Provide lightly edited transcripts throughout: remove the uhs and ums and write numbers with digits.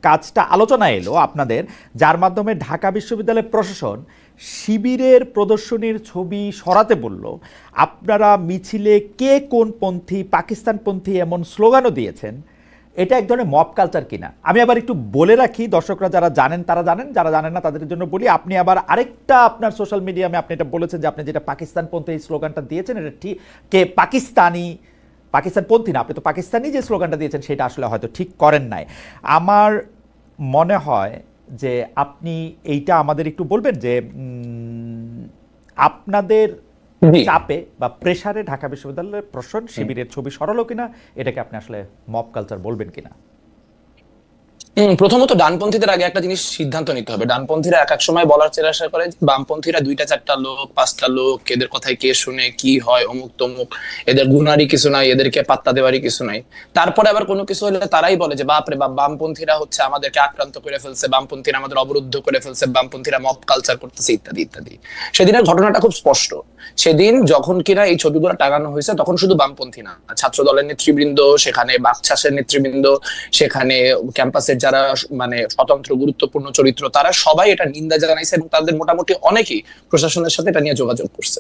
কাজটা আলোচনা এলো আপনাদের, যার মাধ্যমে ঢাকা বিশ্ববিদ্যালয়ের প্রশাসন শিবিরের প্রদর্শনীর ছবি সরাতে বলল। আপনারা মিছিলে কে কোন পন্থী, পাকিস্তানপন্থী এমন স্লোগানও দিয়েছেন। এটা এক ধরনের মব কালচার কিনা? আমি আবার একটু বলে রাখি, দর্শকরা যারা জানেন তারা জানেন, যারা জানেন না তাদের জন্য বলি। আপনি আবার আরেকটা আপনার সোশ্যাল মিডিয়ামে আপনি এটা বলেছেন যে আপনি যেটা পাকিস্তানপন্থী এই স্লোগানটা দিয়েছেন, এটা ঠিক কে পাকিস্তানপন্থী না, আপনি তো পাকিস্তানি যে স্লোগানটা দিয়েছেন সেটা আসলে হয়তো ঠিক করেন নাই। আমার মনে হয় যে আপনি এইটা আমাদের একটু বলবেন যে আপনাদের চাপে বা প্রেসারে ঢাকা বিশ্ববিদ্যালয়ের প্রশাসন শিবিরের ছবি সরালো কিনা, এটাকে আপনি আসলে মব কালচার বলবেন কিনা? প্রথমত ডানপন্থীদের আগে একটা জিনিস সিদ্ধান্ত নিতে হবে। ডানপন্থীরা এক এক সময় বলার চেষ্টা করে বামপন্থীরা 2-4টা লোক 5টা লোক, এদের কথায় কে শুনে কি হয়, অমুক তমুক, এদের গুণারই কিছু নাই, এদেরকে পাত্তা দেওয়ারই কিছু নাই। তারপরে আবার কোনো কিছু হলে তারাই বলে যে বাপরে বাপ, বামপন্থীরা হচ্ছে আমাদেরকে আক্রান্ত করে ফেলছে, বামপন্থীরা আমাদের অবরুদ্ধ করে ফেলছে, বামপন্থীরা মব কালচার করতেছে, ইত্যাদি ইত্যাদি। সেদিনের ঘটনাটা খুব স্পষ্ট। সেদিন যখন কিনা এই ছবিগুলো টাঙানো হয়েছে তখন শুধু বামপন্থী না, ছাত্র দলের নেতৃবৃন্দ, সেখানে বাকচাষের নেতৃবৃন্দ, সেখানে ক্যাম্পাসের যারা মানে স্বতন্ত্র গুরুত্বপূর্ণ চরিত্র, তারা সবাই এটা নিন্দা জানাইছে এবং তাদের মোটামুটি অনেকেই প্রশাসনের সাথে এটা নিয়ে যোগাযোগ করছে।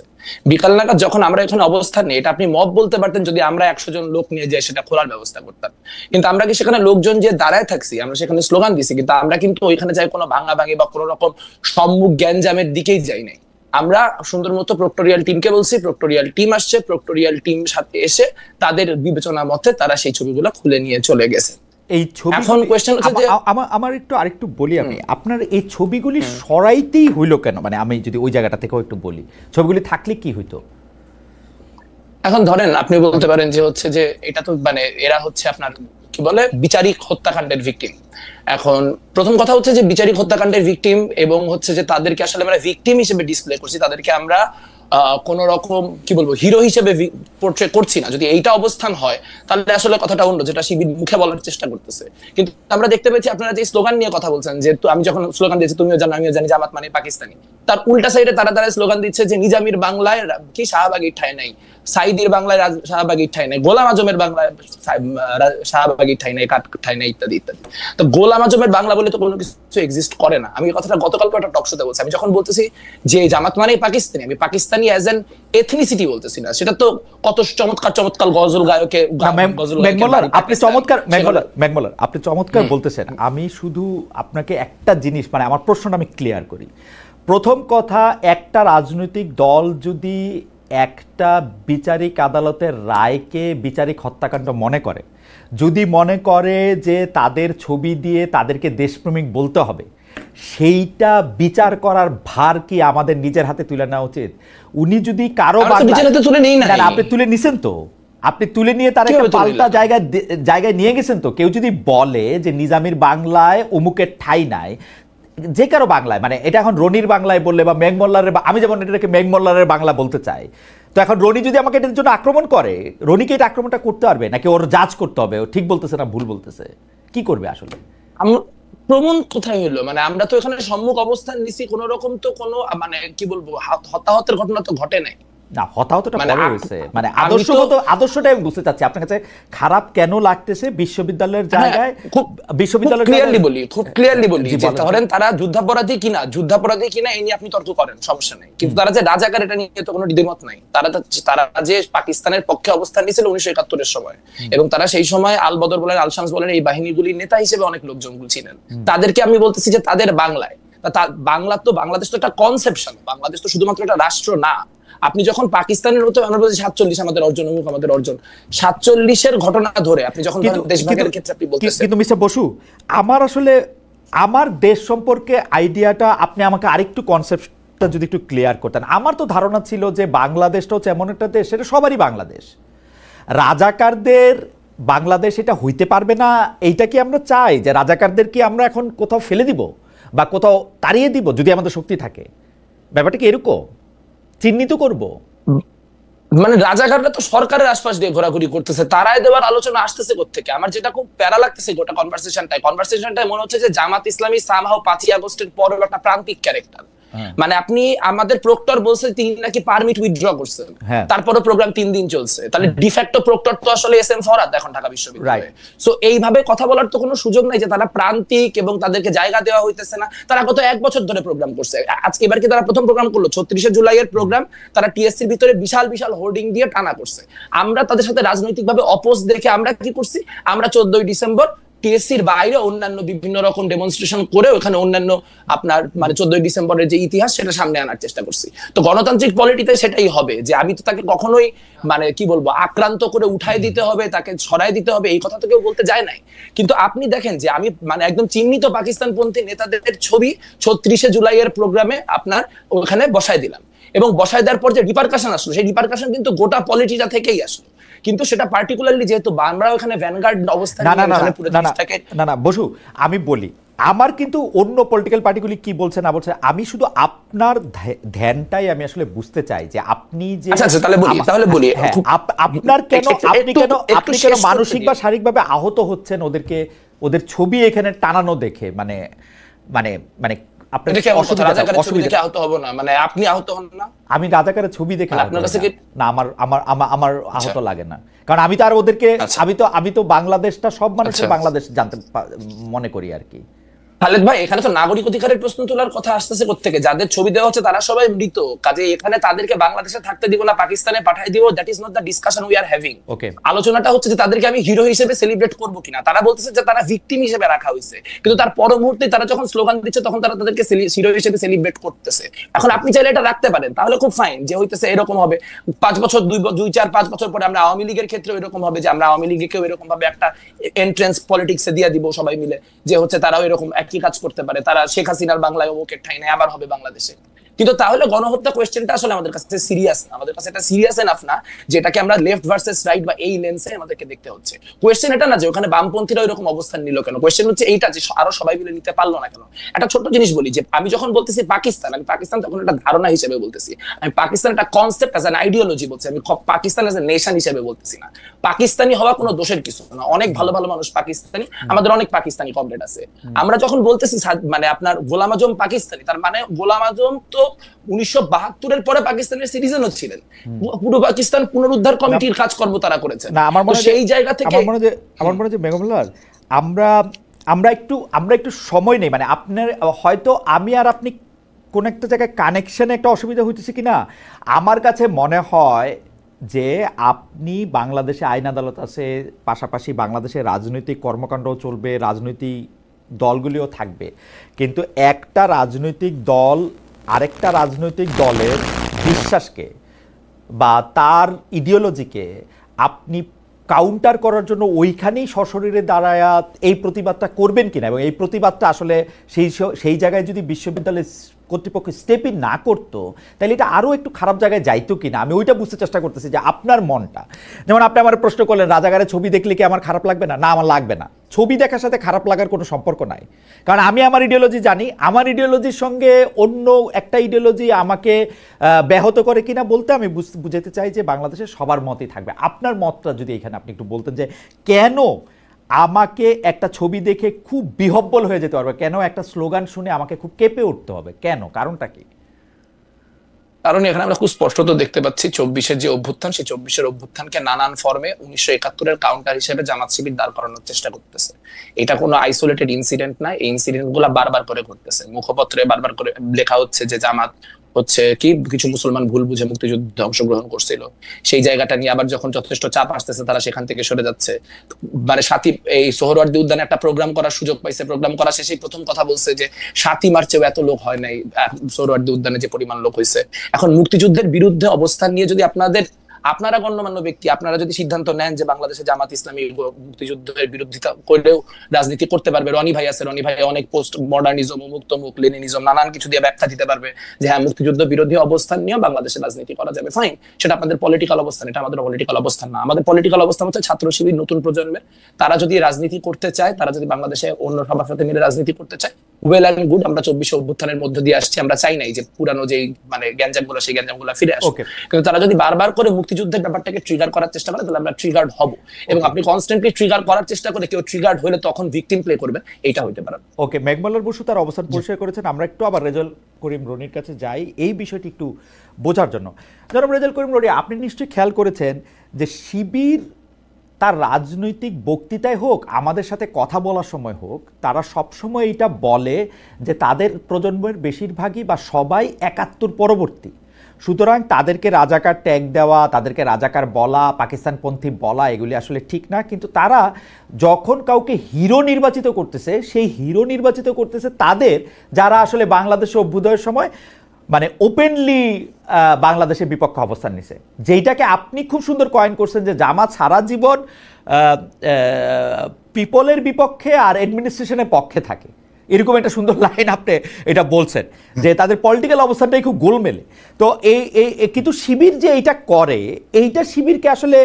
বিকাল নাগাদ যখন আমরা এখানে অবস্থান নিই, এটা আপনি মব বলতে পারতেন যদি আমরা 100 জন লোক নিয়ে যাই সেটা খোলার ব্যবস্থা করতাম, কিন্তু আমরা কি সেখানে লোকজন যে দাঁড়ায় থাকছি, আমরা সেখানে স্লোগান দিছি, কিন্তু আমরা কিন্তু ওইখানে যাই কোনো ভাঙাভাঙি বা কোনো রকম সম্মুখ জ্ঞানজামের দিকেই যাই নাই। আমরা সুন্দর মতো প্রক্টোরিয়াল টিমকে বলছি, প্রক্টোরিয়াল টিম আসছে, প্রক্টোরিয়াল টিম সাথে এসে তাদের বিবেচনা মতে তারা সেই ছবিগুলো খুলে নিয়ে চলে গেছে। এই ছবি এখন কোশ্চেন হচ্ছে যে আমার আরেকটু বলি আমি, আপনার এই ছবিগুলি সরাইতেই হইলো কেন? মানে আমি যদি ওই জায়গাটা থেকেও একটু বলি, ছবিগুলি থাকলে কি হইতো? এখন ধরেন আপনি বলতে পারেন যে হচ্ছে যে এটা তো মানে এরা হচ্ছে আপনার কি বলে বিচারিক হত্যাকাণ্ডের ভিকটিম। এখন প্রথম কথা হচ্ছে যে বিচারিক হত্যাকাণ্ডের ভিকটিম এবং হচ্ছে যে তাদেরকে আসলে আমরা ভিকটিম হিসেবে ডিসপ্লে করছি, তাদেরকে আমরা কোন রকম কি বলবো হিরো হিসেবে পোর্ট্রে করছি না। যদি এইটা অবস্থান হয় তাহলে আসলে কথাটা অন্য, যেটা শিবির মুখে বলার চেষ্টা করতেছে। কিন্তু আমরা দেখতে পেয়েছি আপনারা যে স্লোগান নিয়ে কথা বলছেন, যে আমি যখন স্লোগান দিয়েছি তুমিও জানো আমিও জানি জামাত মানে পাকিস্তানি, তার উল্টা সাইডে তারা স্লোগান দিচ্ছে যে নিজামীর বাংলায় কি শাহবাগীর ঠাঁই নাই, সাইদির বাংলায় শাহবাগীর ঠাঁই নাই, গোলাম আজমের বাংলায় শাহবাগীর ঠাঁই নাই, ঠাঁই নাই, ইত্যাদি ইত্যাদি। তো গোলাম আজমের বাংলা বলে তো কোনো কিছু এক্সিস্ট করে না। আমি কথাটা গতকালকে একটা টক শোতে বলছি, আমি যখন বলতেছি যে জামাত মানে পাকিস্তানি, আমি পাকিস্তানি অ্যাজ এন এথনিসিটি বলতেছি না। সেটা তো কত চমৎকার চমৎকার গজল গায়কে আপনি চমৎকার বলতেছেন। আমি শুধু আপনাকে একটা জিনিস, মানে আমার প্রশ্নটা আমি ক্লিয়ার করি। প্রথম কথা, একটা রাজনৈতিক দল যদি একটা বিচারিক আদালতের রায়কে বিচারিক হত্যাকাণ্ড মনে করে, যদি মনে করে যে তাদের ছবি দিয়ে তাদেরকে দেশপ্রেমিক বলতে হবে, সেইটা বিচার করার ভার কি আমাদের নিজের হাতে তুলে নেওয়া উচিত? উনি যদি কারো আপনি তুলে নিছেন, তো আপনি তুলে নিয়ে তার একটা পাল্টা জায়গায় নিয়ে গেছেন। তো কেউ যদি বলে যে নিজামীর বাংলায় অমুকের ঠাঁই নাই, যে কারো বাংলায়, মানে এটা এখন রনির বাংলায় বললে বা মেঘমল্লারের, আমি যেমন এটাকে মেঘমল্লারের বাংলা বলতে চাই, তো এখন রনি যদি আমাকে এটার জন্য আক্রমণ করে, রনিকে এটা আক্রমণটা করতে পারবে নাকি ওর জাজ করতে হবে ও ঠিক বলতেছে না ভুল বলতেছে? কি করবে আসলে? প্রমাণ কোথায় হলো? মানে আমরা তো এখানে সম্মুখ অবস্থান নিছি, কোন রকম তো কোনো মানে কি বলবো হতাহতের ঘটনা তো ঘটে নাই। না, হতাহতটা পরে হয়েছে, মানে আদর্শটা আমি বুঝতে চাচ্ছি আপনার কাছে খারাপ কেন লাগতেছে বিশ্ববিদ্যালয়ের জায়গায়। বিশ্ববিদ্যালয়ের খুব ক্লিয়ারলি বলি যে ধরেন তারা যুদ্ধাপরাধী কিনা এই নিয়ে আপনি তর্ক করেন, সমস্যা নেই, কিন্তু তারা যে রাজাকার এটা নিয়ে তো কোনো দ্বিমত নাই। তারা যে পাকিস্তানের পক্ষে অবস্থান নিয়েছিল 1971-এর সময়, এবং তারা সেই সময় আল বদর বলেন, আল শামস বলেন, এই বাহিনীগুলির নেতা হিসেবে অনেক লোকজন ছিলেন। তাদেরকে আমি বলতেছি যে তাদের বাংলায়, বাংলাদেশ তো একটা কনসেপশন, বাংলাদেশ তো শুধুমাত্র একটা রাষ্ট্র না। আপনি যখন পাকিস্তানের মতো, আমরা বলছি 47 আমাদের অর্জন, অমুক আমাদের অর্জন, 47-এর ঘটনা ধরে আপনি যখন দেশভাগের ক্ষেত্রে আপনি বলতেছেন। কিন্তু মিস্টার বসু, আমার আসলে আমার দেশ সম্পর্কে আইডিয়াটা আপনি আমাকে আরেকটু কনসেপ্টটা যদি একটু ক্লিয়ার করতেন। আমার তো ধারণা ছিল যে বাংলাদেশটা হচ্ছে এমন একটা দেশ, সেটা সবারই বাংলাদেশ, রাজাকারদের বাংলাদেশ এটা হইতে পারবে না। এইটা কি আমরা চাই যে রাজাকারদের কি আমরা এখন কোথাও ফেলে দিব বা কোথাও তাড়িয়ে দিব যদি আমাদের শক্তি থাকে? ব্যাপারটা কি এরকম চিহ্নিত করব? মানে রাজাকাররা তো সরকারের আশপাশ দিয়ে ঘোরাঘুরি করতেছে, তারাই দেওয়ার আলোচনা আসতেছে কোত্থেকে? আমার যেটা খুব প্যারা লাগতেছে গোটা কনভারসেশনটাই মনে হচ্ছে যে জামাত ইসলামী সামহাও 5ই আগস্টের পরের একটা প্রান্তিক ক্যারেক্টার। মানে আপনি আমাদের প্রক্টর বলছে তিনি নাকি পারমিট উইথড্র করছেন, তারপরে প্রোগ্রাম 3 দিন চলছে, তাহলে ডিফ্যাক্টো প্রক্টর তো আসলে এস এম ফরহাদ এখন ঢাকা বিশ্ববিদ্যালয়ে। সো এইভাবে কথা বলার তো কোনো সুযোগ নাই যে তারা প্রান্তিক এবং তাদেরকে জায়গা দেওয়া হইতেছে না। তারা গত 1 বছর ধরে প্রোগ্রাম করছে, আজকে এবার কি তারা প্রথম প্রোগ্রাম করলো? 36 জুলাইয়ের প্রোগ্রাম তারা টিএসসির ভিতরে বিশাল বিশাল হোর্ডিং দিয়ে টানা করছে। আমরা তাদের সাথে রাজনৈতিকভাবে অপোজ দেখে আমরা কি করছি, আমরা 14 ডিসেম্বর টিএসসির বাইরে অন্যান্য বিভিন্ন রকম ডেমনস্ট্রেশন করে ওখানে অন্যান্য আপনার মানে 14 ডিসেম্বরের যে ইতিহাস সেটা সামনে আনার চেষ্টা করছি। তো গণতান্ত্রিক পলিটিতে সেটাই হবে যে আমি তো তাকে কখনোই মানে কি বলবো আক্রান্ত করে উঠাই দিতে হবে, তাকে ছড়াই দিতে হবে, এই কথা তো কেউ বলতে যায় নাই। কিন্তু আপনি দেখেন যে আমি মানে একদম চিহ্নিত পাকিস্তানপন্থী নেতাদের ছবি 36 জুলাইয়ের প্রোগ্রামে আপনার ওখানে বসায় দিলাম, এবং বসায় দেওয়ার পর যে রিপারকাশন আসলো সেই রিপারকাশন কিন্তু গোটা পলিটিটা থেকেই আসলো। কিন্তু সেটা পার্টিকুলারলি যেহেতু আমরা ওখানে ভ্যানগার্ড অবস্থায় না বসু, আমি বলি আমার কিন্তু অন্য পলিটিক্যাল পার্টিগুলি কি বলছে না বলছে, আমি শুধু আপনার ধ্যানটাই আমি আসলে বুঝতে চাই যে আপনি যে তাহলে বলি আপনার কেন আপনি কেন মানসিক বা শারীরিকভাবে আহত হচ্ছেন ওদের ছবি এখানে টানানো দেখে, মানে মানে মানে আমি রাজাকারের ছবি দেখে না, আমার আহত লাগে না, কারণ আমি তো আর ওদেরকে আমি তো বাংলাদেশটা সব মানুষের বাংলাদেশ জানতে মনে করি আর কি। খালেদ ভাই, এখানে তো নাগরিক অধিকারের প্রশ্ন তোলার কথা আসতেছে কোত্থেকে? যাদের ছবি দেওয়া হচ্ছে তারা সবাই মৃত, কাজে এখানে তাদেরকে বাংলাদেশে থাকতে দিব না পাকিস্তানে পাঠিয়ে দিব, that is not the discussion we are having. আলোচনাটা হচ্ছে যে তাদেরকে আমি হিরো হিসেবে সেলিব্রেট করবো কিনা। তারা বলতেছে যে তারা ভিকটিম হিসেবে রাখা হয়েছে, কিন্তু তার পর মুহূর্তে তারা যখন স্লোগান দিচ্ছে তখন তারা তাদেরকে হিরো হিসেবে সেলিব্রেট করতেছে। এখন আপনি চাইলে এটা রাখতে পারেন, তাহলে খুব ফাইন, যে হইতেছে এরকম হবে 5 বছর 2-4-5 বছর পরে আমরা আওয়ামী লীগের ক্ষেত্রে এরকম হবে যে আমরা আওয়ামী লীগকেও এরকম ভাবে একটা এন্ট্রেন্স পলিটিক্সে দিয়ে দিব সবাই মিলে, যে হচ্ছে তারাও এরকম একই কাজ করতে পারে, তারা শেখ হাসিনার বাংলায় অমুকের ঠাই নেই আবার হবে বাংলাদেশে। কিন্তু তাহলে গণহত্যা কোয়েশ্চেনটা আসলে আমাদের কাছে সিরিয়াস না, আমাদের কাছে এটা সিরিয়াস এনাফ না যেটাকে আমরা লেফট ভার্সেস রাইট বা এই লেন্সে আমাদেরকে দেখতে হচ্ছে। কোয়েশ্চেন এটা না যে ওখানে বামপন্থীরা এরকম অবস্থান নিল কেন, কোয়েশ্চেন হচ্ছে এইটা যে আরো সবাই মিলে নিতে পারলো না কেন। একটা ছোট্ট জিনিস বলি, যে আমি যখন বলতেছি পাকিস্তান, আমি পাকিস্তান তখন একটা ধারণা হিসেবে বলতেছি, আমি পাকিস্তান একটা কনসেপ্ট অ্যাজ অ্যান আইডিওলজি বলছি, আমি পাকিস্তান অ্যাজ এ নেশন হিসেবে বলতেছি না। পাকিস্তানি হওয়া কোনো দোষের কিছু না, অনেক ভালো ভালো মানুষ পাকিস্তানি, আমাদের অনেক পাকিস্তানি কমরেড আছে। আমরা যখন বলতেছি মানে আপনার গোলাম আজম পাকিস্তানি, তার মানে গোলাম আজম তো 1972 পরে পাকিস্তানের সিটিজেনও ছিলেন, পুরো পাকিস্তান পুনরুদ্ধার কমিটির কাজকর্ম তারা করেছেন। সেই জায়গা থেকে আমার মনে হয় বেগমুল্লাহ, আমরা একটু সময় নেই, মানে আপনার হয়তো আমি আর আপনি কোন একটা জায়গায় কানেকশনে একটা অসুবিধা হইতেছে কিনা। আমার কাছে মনে হয় যে আপনি বাংলাদেশে আইন আদালত আছে, পাশাপাশি বাংলাদেশে রাজনৈতিক কর্মকাণ্ডও চলবে, রাজনৈতিক দলগুলিও থাকবে, কিন্তু একটা রাজনৈতিক দল আরেকটা রাজনৈতিক দলের বিশ্বাসকে বা তার ইডিওলজিকে আপনি কাউন্টার করার জন্য ওইখানেই সশরীরে দাঁড়ায় এই প্রতিবাদটা করবেন কিনা, এবং এই প্রতিবাদটা আসলে সেই জায়গায় যদি বিশ্ববিদ্যালয়ের কর্তৃপক্ষ স্টেপই না করতো তাহলে এটা আরও একটু খারাপ জায়গায় যাইতো কিনা, আমি ওইটা বুঝতে চেষ্টা করতেছি যে আপনার মনটা। যেমন আপনি আমার প্রশ্ন করলেন রাজাকারের ছবি দেখলে কি আমার খারাপ লাগবে না, না আমার লাগবে না। ছবি দেখার সাথে খারাপ লাগার কোনো সম্পর্ক নাই, কারণ আমি আমার ইডিওলজি জানি, আমার ইডিওলজির সঙ্গে অন্য একটা ইডিওলজি আমাকে ব্যাহত করে কিনা বলতে আমি বুঝাতে চাই যে বাংলাদেশের সবার মতই থাকবে। আপনার মতটা যদি এখানে আপনি একটু বলতেন যে কেন আমাকে একটা ছবি দেখে খুব বিহব্বল হয়ে যেতে পারবে, কেন একটা স্লোগান শুনে আমাকে খুব কেঁপে উঠতে হবে, কেন, কারণটা কি? কারণ এখানে আমরা খুব স্পষ্টত দেখতে পাচ্ছি 24-এর যে অভ্যুত্থান, সেই 24-এর অভ্যুত্থানকে নানান ফর্মে 1971-এর কাউন্টার হিসেবে জামাত শিবির দাঁড় করানোর চেষ্টা করতেছে। এটা কোনো আইসোলেটেড ইনসিডেন্ট না, এই ইনসিডেন্ট গুলা বারবার করে ঘটতেছে। মুখপত্রে বারবার করে লেখা হচ্ছে যে জামাত হচ্ছে কি কিছু মুসলমান ভুল বুঝে মুক্তিযুদ্ধে অংশগ্রহণ করছিল, সেই জায়গাটা নিয়ে আবার যখন যথেষ্ট চাপ আসতেছে তারা সেখান থেকে সরে যাচ্ছে। মানে এই সোহরাওয়ার্দী উদ্যানে একটা প্রোগ্রাম করার সুযোগ পাইছে, প্রোগ্রাম করা শেষেই প্রথম কথা বলছে যে 7ই মার্চেও এত লোক হয় নাই সোহরাওয়ার্দী উদ্যানে যে পরিমাণ লোক হয়েছে। এখন মুক্তিযুদ্ধের বিরুদ্ধে অবস্থান নিয়ে যদি আপনারা গণ্যমান্য ব্যক্তি আপনারা যদি সিদ্ধান্ত নেন যে বাংলাদেশে জামাত ইসলামী মুক্তিযুদ্ধের বিরোধিতা করলেও রাজনীতি করতে পারবে, রনি ভাই আছে, রনি ভাই অনেক পোস্ট মডার্নিজম, মুক্তমুখ, লেনিনিজম নানান কিছু দিয়ে ব্যাখ্যা দিতে পারবে যে হ্যাঁ মুক্তিযুদ্ধ বিরোধী অবস্থান নিয়ে বাংলাদেশে রাজনীতি করা যাবে, ফাইন, সেটা আপনাদের পলিটিক্যাল অবস্থান, এটা আমাদের পলিটিক্যাল অবস্থান না। আমাদের পলিটিক্যাল অবস্থান হচ্ছে ছাত্র শিবির নতুন প্রজন্মের, তারা যদি রাজনীতি করতে চায়, তারা যদি বাংলাদেশে অন্য সবার সাথে মিলে রাজনীতি করতে চায়, ওয়েল অ্যান্ড গুড, আমরা 24 অভ্যুত্থানের মধ্যে দিয়ে আসছি, আমরা চাই নাই যে পুরানো যে মানে গ্যাঞ্জামগুলো সেই গ্যাঞ্জামগুলো ফিরে আসুক। কিন্তু তারা যদি বারবার করে মুক্তিযুদ্ধের ব্যাপারটাকে ট্রিগার করার চেষ্টা করে তাহলে আমরা ট্রিগার্ড হব, এবং আপনি কনস্ট্যান্টলি ট্রিগার করার চেষ্টা করে কেউ ট্রিগার্ড হলে তখন ভিকটিম প্লে করবে, এইটা হইতে পারে। ওকে, মেঘমাল্লার বসু তার অবস্থান পরিষ্কার করেছেন। আমরা একটু আবার রেজাউল করিম রনির কাছে যাই এই বিষয়টি একটু বোঝার জন্য। জনাব রেজাউল করিম রনি, আপনি নিশ্চয়ই খেয়াল করেছেন যে শিবির তার রাজনৈতিক বক্তৃতায় হোক, আমাদের সাথে কথা বলার সময় হোক, তারা সবসময় এটা বলে যে তাদের প্রজন্মের বেশিরভাগই বা সবাই ৭১ পরবর্তী, সুতরাং তাদেরকে রাজাকার ট্যাগ দেওয়া, তাদেরকে রাজাকার বলা, পাকিস্তানপন্থী বলা এগুলি আসলে ঠিক না। কিন্তু তারা যখন কাউকে হিরো নির্বাচিত করতেছে, সেই হিরো নির্বাচিত করতেছে তাদের যারা আসলে বাংলাদেশে অভ্যুদয়ের সময় মানে ওপেনলি বাংলাদেশের বিপক্ষে অবস্থান নিছে, যেইটাকে আপনি খুব সুন্দর কয়েন করছেন যে জামাত সারা জীবন পিপলের বিপক্ষে আর অ্যাডমিনিস্ট্রেশনের পক্ষে থাকে, এরকম একটা সুন্দর লাইন আপনি এটা বলছেন যে তাদের পলিটিক্যাল অবস্থানটাই খুব গোলমেলে। তো কিন্তু শিবির যে এইটা করে, এইটা শিবিরকে আসলে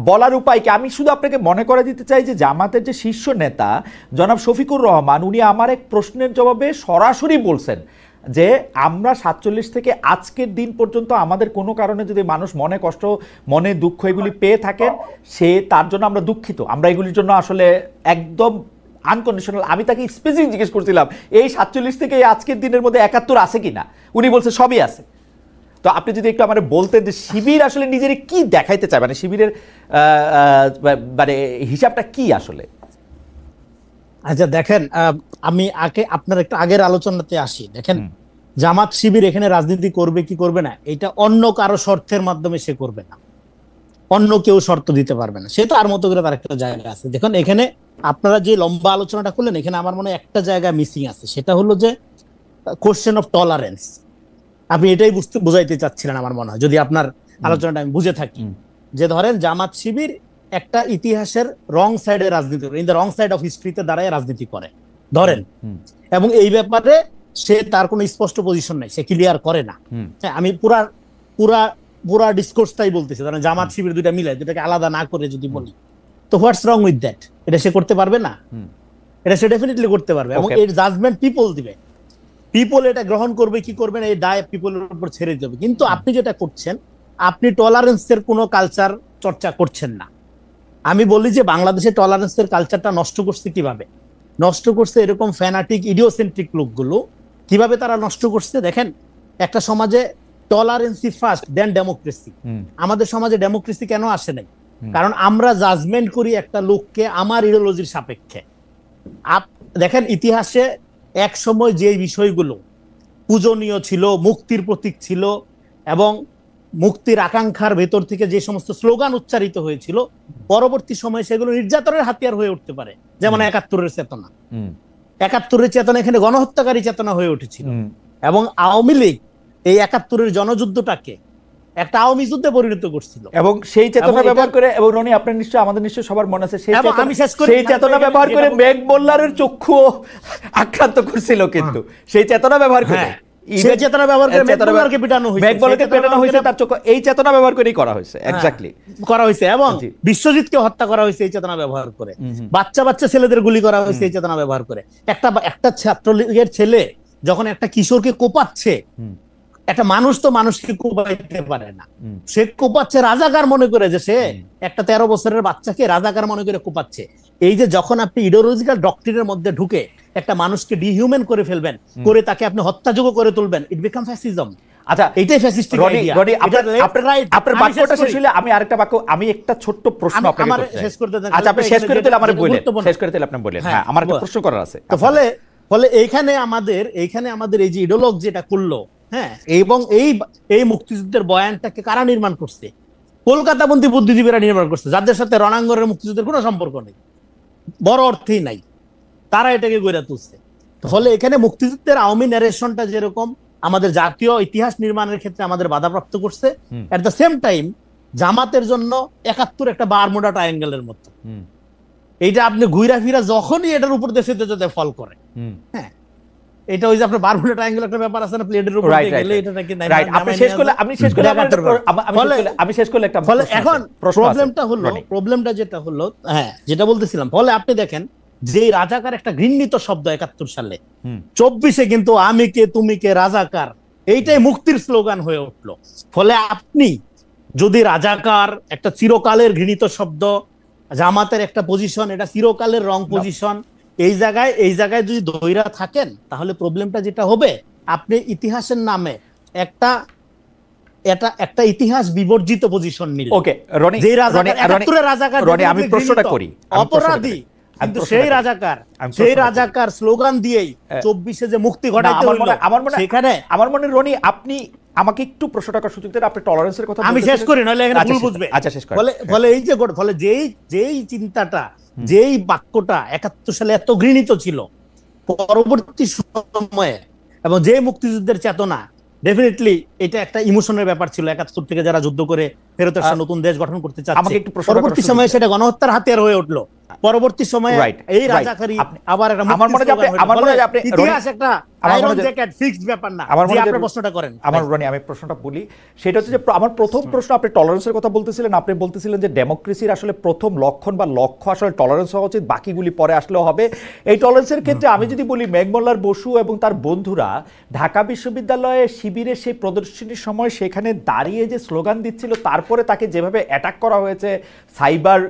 বলার উপায় কি? আমি শুধু আপনাকে মনে করে দিতে চাই যে জামাতের যে শীর্ষ নেতা জনাব শফিকুর রহমান, উনি আমার এক প্রশ্নের জবাবে সরাসরি বলছেন যে আমরা ৪৭ থেকে আজকের দিন পর্যন্ত আমাদের কোনো কারণে যদি মানুষ মনে কষ্ট, মনে দুঃখ এগুলি পেয়ে থাকেন, সে তার জন্য আমরা দুঃখিত, আমরা এগুলির জন্য আসলে একদম আনকন্ডিশনাল। আমি তাকে স্পেসিফিক জিজ্ঞেস করছিলাম এই ৪৭ থেকে আজকের দিনের মধ্যে ৭১ আছে কিনা, উনি বলছে সবই আছে। তো আপনি যদি একটু আমার বলতেন যে শিবির আসলে নিজের কি দেখাইতে চায়, মানে শিবিরের মানে হিসাবটা কি আসলে? আচ্ছা দেখেন, আমি আপনার একটা আগের আলোচনাতে আসি। দেখেন, জামাত শিবির এখানে রাজনীতি করবে কি করবে না, এটা অন্য কারো শর্তের মাধ্যমে সে করবে না, অন্য কেউ শর্ত দিতে পারবে না, সে তো আর মতো করে তার একটা জায়গা আছে। দেখুন এখানে আপনারা যে লম্বা আলোচনাটা করলেন, এখানে আমার মনে হয় একটা জায়গা মিসিং আছে, সেটা হলো যে কোশ্চেন অফ টলারেন্স। আপনি এটাই বুঝাইতে চাচ্ছিলেন আমার মনে হয়, যদি আপনার আলোচনাটা আমি বুঝে থাকি। যে ধরেন জামাত শিবির একটা ইতিহাসের রং সাইডে রাজনীতি করে, in the wrong side of হিস্ট্রিতে দাঁড়ায় রাজনীতি করে ধরেন, এবং এই ব্যাপারে সে তার কোনো স্পষ্ট পজিশন নাই, সে ক্লিয়ার করে না। আমি পুরা ডিসকোর্সটাই বলতেছি, ধরেন জামাত শিবির দুইটা মিলে, দুটাকে আলাদা না করে যদি বলি, তো হোয়াটস রং উইথ দ্যাট? এটা সে করতে পারবে না? এটা সে ডেফিনেটলি করতে পারবে, এবং এর জাজমেন্ট পিপল দিবে। পিপল এটা গ্রহণ করবে কি করবে না, এই দায় পিপলের উপর ছেড়ে দেবে। কিন্তু আপনি যেটা করছেন, আপনি টলারেন্সের কোনো কালচার চর্চা করছেন না। আমি বলি যে বাংলাদেশে টলারেন্সের কালচারটা নষ্ট করছে কিভাবে? নষ্ট করছে এরকম ফ্যানাটিক ইডিওসেন্ট্রিক লোকগুলো। কিভাবে তারা নষ্ট করছে? দেখেন, একটা সমাজে টলারেন্সি ফার্স্ট দেন ডেমোক্রেসি। আমাদের সমাজে ডেমোক্রেসি কেন আসে নাই? কারণ আমরা জাজমেন্ট করি একটা লোককে আমার ইডিওলজির সাপেক্ষে। দেখেন ইতিহাসে এক সময় যে বিষয়গুলো পূজনীয় ছিল, মুক্তির প্রতীক ছিল, এবং মুক্তির আকাঙ্ক্ষার ভেতর থেকে যে সমস্ত স্লোগান উচ্চারিত হয়েছিল, পরবর্তী সময়ে সেগুলো নির্যাতনের হাতিয়ার হয়ে উঠতে পারে। যেমন ৭১-এর চেতনা, ৭১-এর চেতনা এখানে গণহত্যাকারী চেতনা হয়ে উঠেছিল, এবং আওয়ামী লীগ এই ৭১-এর জনযুদ্ধটাকে একটা আওয়ামী যুদ্ধে পরিণত করছিল, এবং সেই চেতনা ব্যবহার করে, এবং রনি আপনার নিশ্চয়, আমাদের নিশ্চয় সবার মনে আছে, সেই চেতনা ব্যবহার করে মেঘ মোল্লারের চক্ষু আক্রান্ত করছিল। কিন্তু সেই চেতনা ব্যবহার করে, সেই চেতনা ব্যবহার করে মেঘবল্লারকে পিটানো হয়েছে, মেঘবল্লারকে পেটানো হয়েছে, তার চোখ এই চেতনা ব্যবহার করেই করা হয়েছে, এক্স্যাক্টলি করা হয়েছে। এবং বিশ্বজিৎকে হত্যা করা হয়েছে এই চেতনা ব্যবহার করে, বাচ্চা ছেলেদের গুলি করা হয়েছে এই চেতনা ব্যবহার করে। একটা ছাত্রলীগের ছেলে যখন একটা কিশোরকে কোপাচ্ছে, একটা মানুষ তো মানুষকে কোপাইতে পারে না, সে কোপাচ্ছে রাজাকার মনে করে, যে সে একটা 13 বছরের বাচ্চাকে রাজাকার মনে করে কোপাচ্ছে। এই যে যখন আপনি ইডিওলজিক্যাল ডক্ট্রিনের মধ্যে ঢুকে একটা মানুষকে ডিহিউম্যান করে ফেলবেন, করে তাকে আপনি হত্যাযোগ্য করে তুলবেন, ইট বিকাম ফ্যাসিজম। আচ্ছা, এইটাই ফ্যাসিস্টিক আইডিয়া। আপনার বাক্যটা শেষ হলে আমি আরেকটা বাক্য, আমি একটা ছোট্ট প্রশ্ন আপনাকে করতে চাই। শেষ করতে দেন। আচ্ছা, আপনি শেষ করে দিলে আমারে বলেন, শেষ করে দিলে আপনি বলেন। হ্যাঁ, আমার একটা প্রশ্ন করার আছে। তো ফলে এইখানে আমাদের এই যে ইডিওলগ যেটা করলো, হ্যাঁ, এবং এই মুক্তিযুদ্ধের বয়ানটাকে কারা নির্মাণ করছে? কলকাতাপন্থী বুদ্ধিজীবীরা নির্মাণ করছে, যাদের সাথে রণাঙ্গনের মুক্তিযুদ্ধের কোনো সম্পর্ক নেই, বড় অর্থেই নাই, তারা এটাকে গড়ে তুলছে। ফলে এখানে মুক্তিযুদ্ধের আওয়ামী ন্যারেশনটা যেরকম আমাদের জাতীয় ইতিহাস নির্মাণের ক্ষেত্রে আমাদের বাধাপ্রাপ্ত করছে, এট দ্য সেম টাইম জামাতের জন্য ৭১ একটা বারমুডা ট্রায়াঙ্গেলের মতো। এইটা আপনি ঘুরা ফিরা যখনই এটার উপর দেশে যেতে ফল করে, হ্যাঁ, এটা ওই যে আপনার বারমুডা ট্রায়াঙ্গেল একটা ব্যাপার আছে না, প্লেটের উপর গেলে এটা নাকি নাই। আপনি শেষ করলে আমি শেষ করলে একটা, ফলে এখন প্রবলেমটা যেটা হলো, হ্যাঁ, যেটা বলতেছিলাম, ফলে আপনি দেখেন যে রাজাকার একটা ঘৃণিত শব্দ 71 সালে, 24-এ কিন্তু আমি কে তুমি কে রাজাকার এইটাই মুক্তির স্লোগান হয়ে উঠলো। ফলে আপনি যদি রাজাকার একটা চিরকালের ঘৃণিত শব্দ, জামাতের একটা পজিশন, এটা চিরকালের রং পজিশন, এই জায়গায় যদি ধইরা থাকেন তাহলে প্রবলেমটা যেটা হবে, আপনি ইতিহাসের নামে একটা ইতিহাস বিবর্জিত পজিশন নিলেন। ওকে রনি, যে রাজাকার আমি প্রশ্নটা করি, অপরাধী কিন্তু সেই রাজাকার স্লোগান দিয়েই 24-এ যে মুক্তি ঘটাইতে হলো, সেখানে আমার মনে রনি আপনি আমাকে একটু প্রশ্নটা করার সুযোগ দেন। আপনি টলারেন্সের কথা আমি শেষ করি, নইলে এখানে ভুল বুঝবে। আচ্ছা শেষ করেন। ফলে এই যে ফলে যেই চিন্তাটা, যেই বাক্যটা 71 সালে এত ঘৃণিত ছিল, পরবর্তী সময়ে এবং যে মুক্তিযুদ্ধের চেতনা, ডেফিনেটলি এটা একটা ইমোশনের ব্যাপার ছিল। 71 থেকে যারা যুদ্ধ করে ফেরত আসা নতুন দেশ গঠন করতে চাচ্ছে, পরবর্তী সময়ে সেটা গণহত্যার হাতিয়ার হয়ে উঠলো। পরবর্তী সময়ে এই রাজাকারী আবার একটা ইতিহাস একটা আয়রন জ্যাকেট ফিক্সড ব্যাপার না। আপনি প্রশ্নটা করেন। আমি প্রশ্নটা বলি, সেটা হচ্ছে যে আমার প্রথম প্রশ্ন, আপনি টলারেন্সের কথা বলতেছিলেন, আপনি বলতেছিলেন যে ডেমোক্রেসির আসলে প্রথম লক্ষণ বা লক্ষ্য আসলে টলারেন্স হওয়া উচিত, বাকিগুলি পরে আসলেও হবে। এই টলারেন্সের ক্ষেত্রে আমি যদি বলি, মেঘমল্লার বসু এবং তার বন্ধুরা ঢাকা বিশ্ববিদ্যালয়ে শিবিরের সেই প্রদর্শনীর সময় সেখানে দাঁড়িয়ে যে স্লোগান দিচ্ছিল, তারপরে তাকে যেভাবে অ্যাটাক করা হয়েছে সাইবার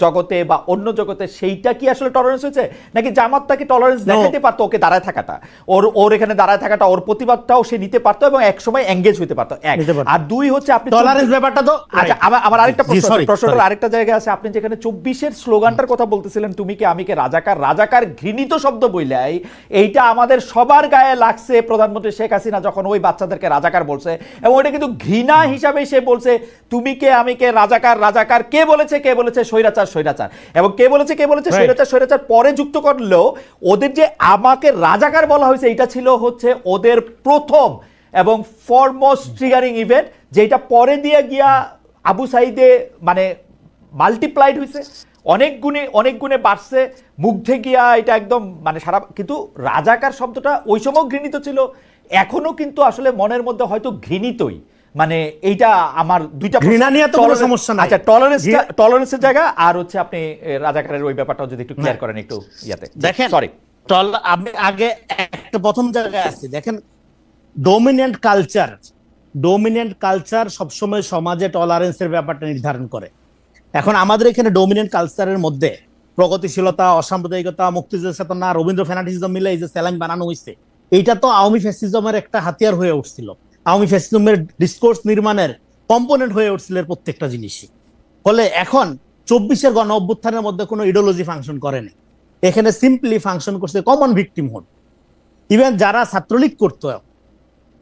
জগতে বা অন্য জগতে, সেইটা কি আসলে টলারেন্স হয়েছে? নাকি জামাত তাকে টলারেন্স দেখাতে পারতো, ওকে দাঁড়ায় থাকাটা, ওর এখানে দাঁড়ায় থাকাটা, ওর প্রতিবাদটাও সে নিতে পারতো এবং এক সময় এঙ্গেজ হইতে পারতো, এক। আর দুই হচ্ছে আপনি টলারেন্স ব্যাপারটা তো, আচ্ছা আমার আরেকটা প্রশ্নটার আরেকটা জায়গা আছে। আপনি যেখানে 24-এর স্লোগানটার কথা বলতেছিলেন, তুমি কে আমি কে রাজাকার ঘৃণিত শব্দ বইলাই, এইটা আমাদের সবার গায়ে লাগছে প্রধানমন্ত্রী শেখ হাসিনা যখন ওই বাচ্চাদেরকে রাজাকার বলছে, এবং ওইটা কিন্তু ঘৃণা হিসাবে সে বলছে তুমি কে আমি কে রাজাকার কে বলেছে স্বৈরাচার, এবং কে বলেছে স্বৈরাচার পরে যুক্ত করলেও ওদের যে আমাকে রাজাকার বলা হয়েছে, এটা ছিল হচ্ছে ওদের প্রথম এবং ফরমোস্ট ট্রিগারিং ইভেন্ট, যেটা পরে দিয়ে গিয়া আবু সাইদে মানে মাল্টিপ্লাইড হয়েছে, অনেক গুণে বাড়ছে, মুগ্ধে গিয়া এটা একদম মানে সারা। কিন্তু রাজাকার শব্দটা ওই সময় ঘৃণিত ছিল, এখনো কিন্তু আসলে মনের মধ্যে হয়তো ঘৃণিতই। মানে এইটা আমার দুইটা ঘৃণা নিয়ে তো কোনো সমস্যা নাই। আচ্ছা টলারেন্সের জায়গা আর হচ্ছে আপনি রাজাকারের ওই ব্যাপারটাও যদি একটু ক্লিয়ার করেন একটু ইয়াতে। দেখেন সরি, আমি আগে একটা প্রথম জায়গায় আছি। দেখেন ডোমিনেন্ট কালচার সবসময় সমাজে টলারেন্সের ব্যাপারটা নির্ধারণ করে। এখন আমাদের এখানে ডোমিনেন্ট কালচারের মধ্যে প্রগতিশীলতা, অসাম্প্রদায়িকতা, মুক্তিযুদ্ধের চেতনা, রবীন্দ্র ফ্যানাটিজম মিলে এই যে স্যালাইন বানানো হয়েছে, এইটা তো আওয়ামী ফ্যাসিজমের একটা হাতিয়ার হয়ে উঠছিল। আওয়ামী ফ্যাসিজমের ডিসকোর্স নির্মাণের কম্পোনেন্ট হয়ে উঠছিল এর প্রত্যেকটা জিনিসই। ফলে এখন 24-এর গণ অভ্যুত্থানের মধ্যে কোনো ইডিওলজি ফাংশন করেনি, এখানে সিম্পলি ফাংশন করছে কমন ভিকটিমহুড। ইভেন যারা ছাত্রলীগ করতো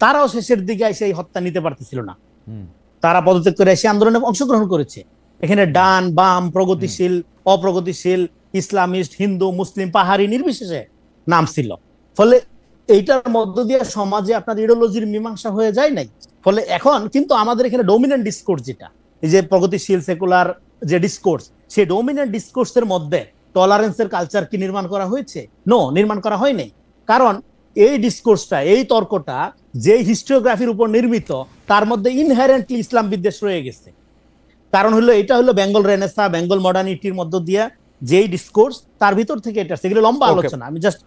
তারাও শেষের দিকে এসে এই হত্যা নিতে পারতেছিল না, তারা পদত্যাগ করে এসে আন্দোলনে অংশগ্রহণ করেছে। এখানে ডান বাম, প্রগতিশীল অপ্রগতিশীল, ইসলামিস্ট হিন্দু মুসলিম পাহাড়ি নির্বিশেষে নাম ছিল। ফলে এইটার মধ্য দিয়ে সমাজে আপনার ইডিওলজির মীমাংসা হয়ে যায় নাই। ফলে এখন কিন্তু আমাদের এখানে ডোমিনেন্ট ডিসকোর্স, যেটা এই যে প্রগতিশীল সেকুলার যে ডিসকোর্স, সেই ডোমিনেন্ট ডিসকোর্সের মধ্যে টলারেন্সের কালচার কি নির্মাণ করা হয়েছে? নো, নির্মাণ করা হয়নি। কারণ এই ডিসকোর্সটা, এই তর্কটা যে হিস্টোগ্রাফির উপর নির্মিত, তার মধ্যে ইনহেরেন্টলি ইসলাম বিদ্বেষ রয়ে গেছে। কারণ হলো এটা হলো বেঙ্গল রেনেসা, বেঙ্গল মডার্নিটির মধ্য দিয়ে যেই ডিসকোর্স, তার ভিতর থেকে এটা, সেগুলো লম্বা আলোচনা, আমি জাস্ট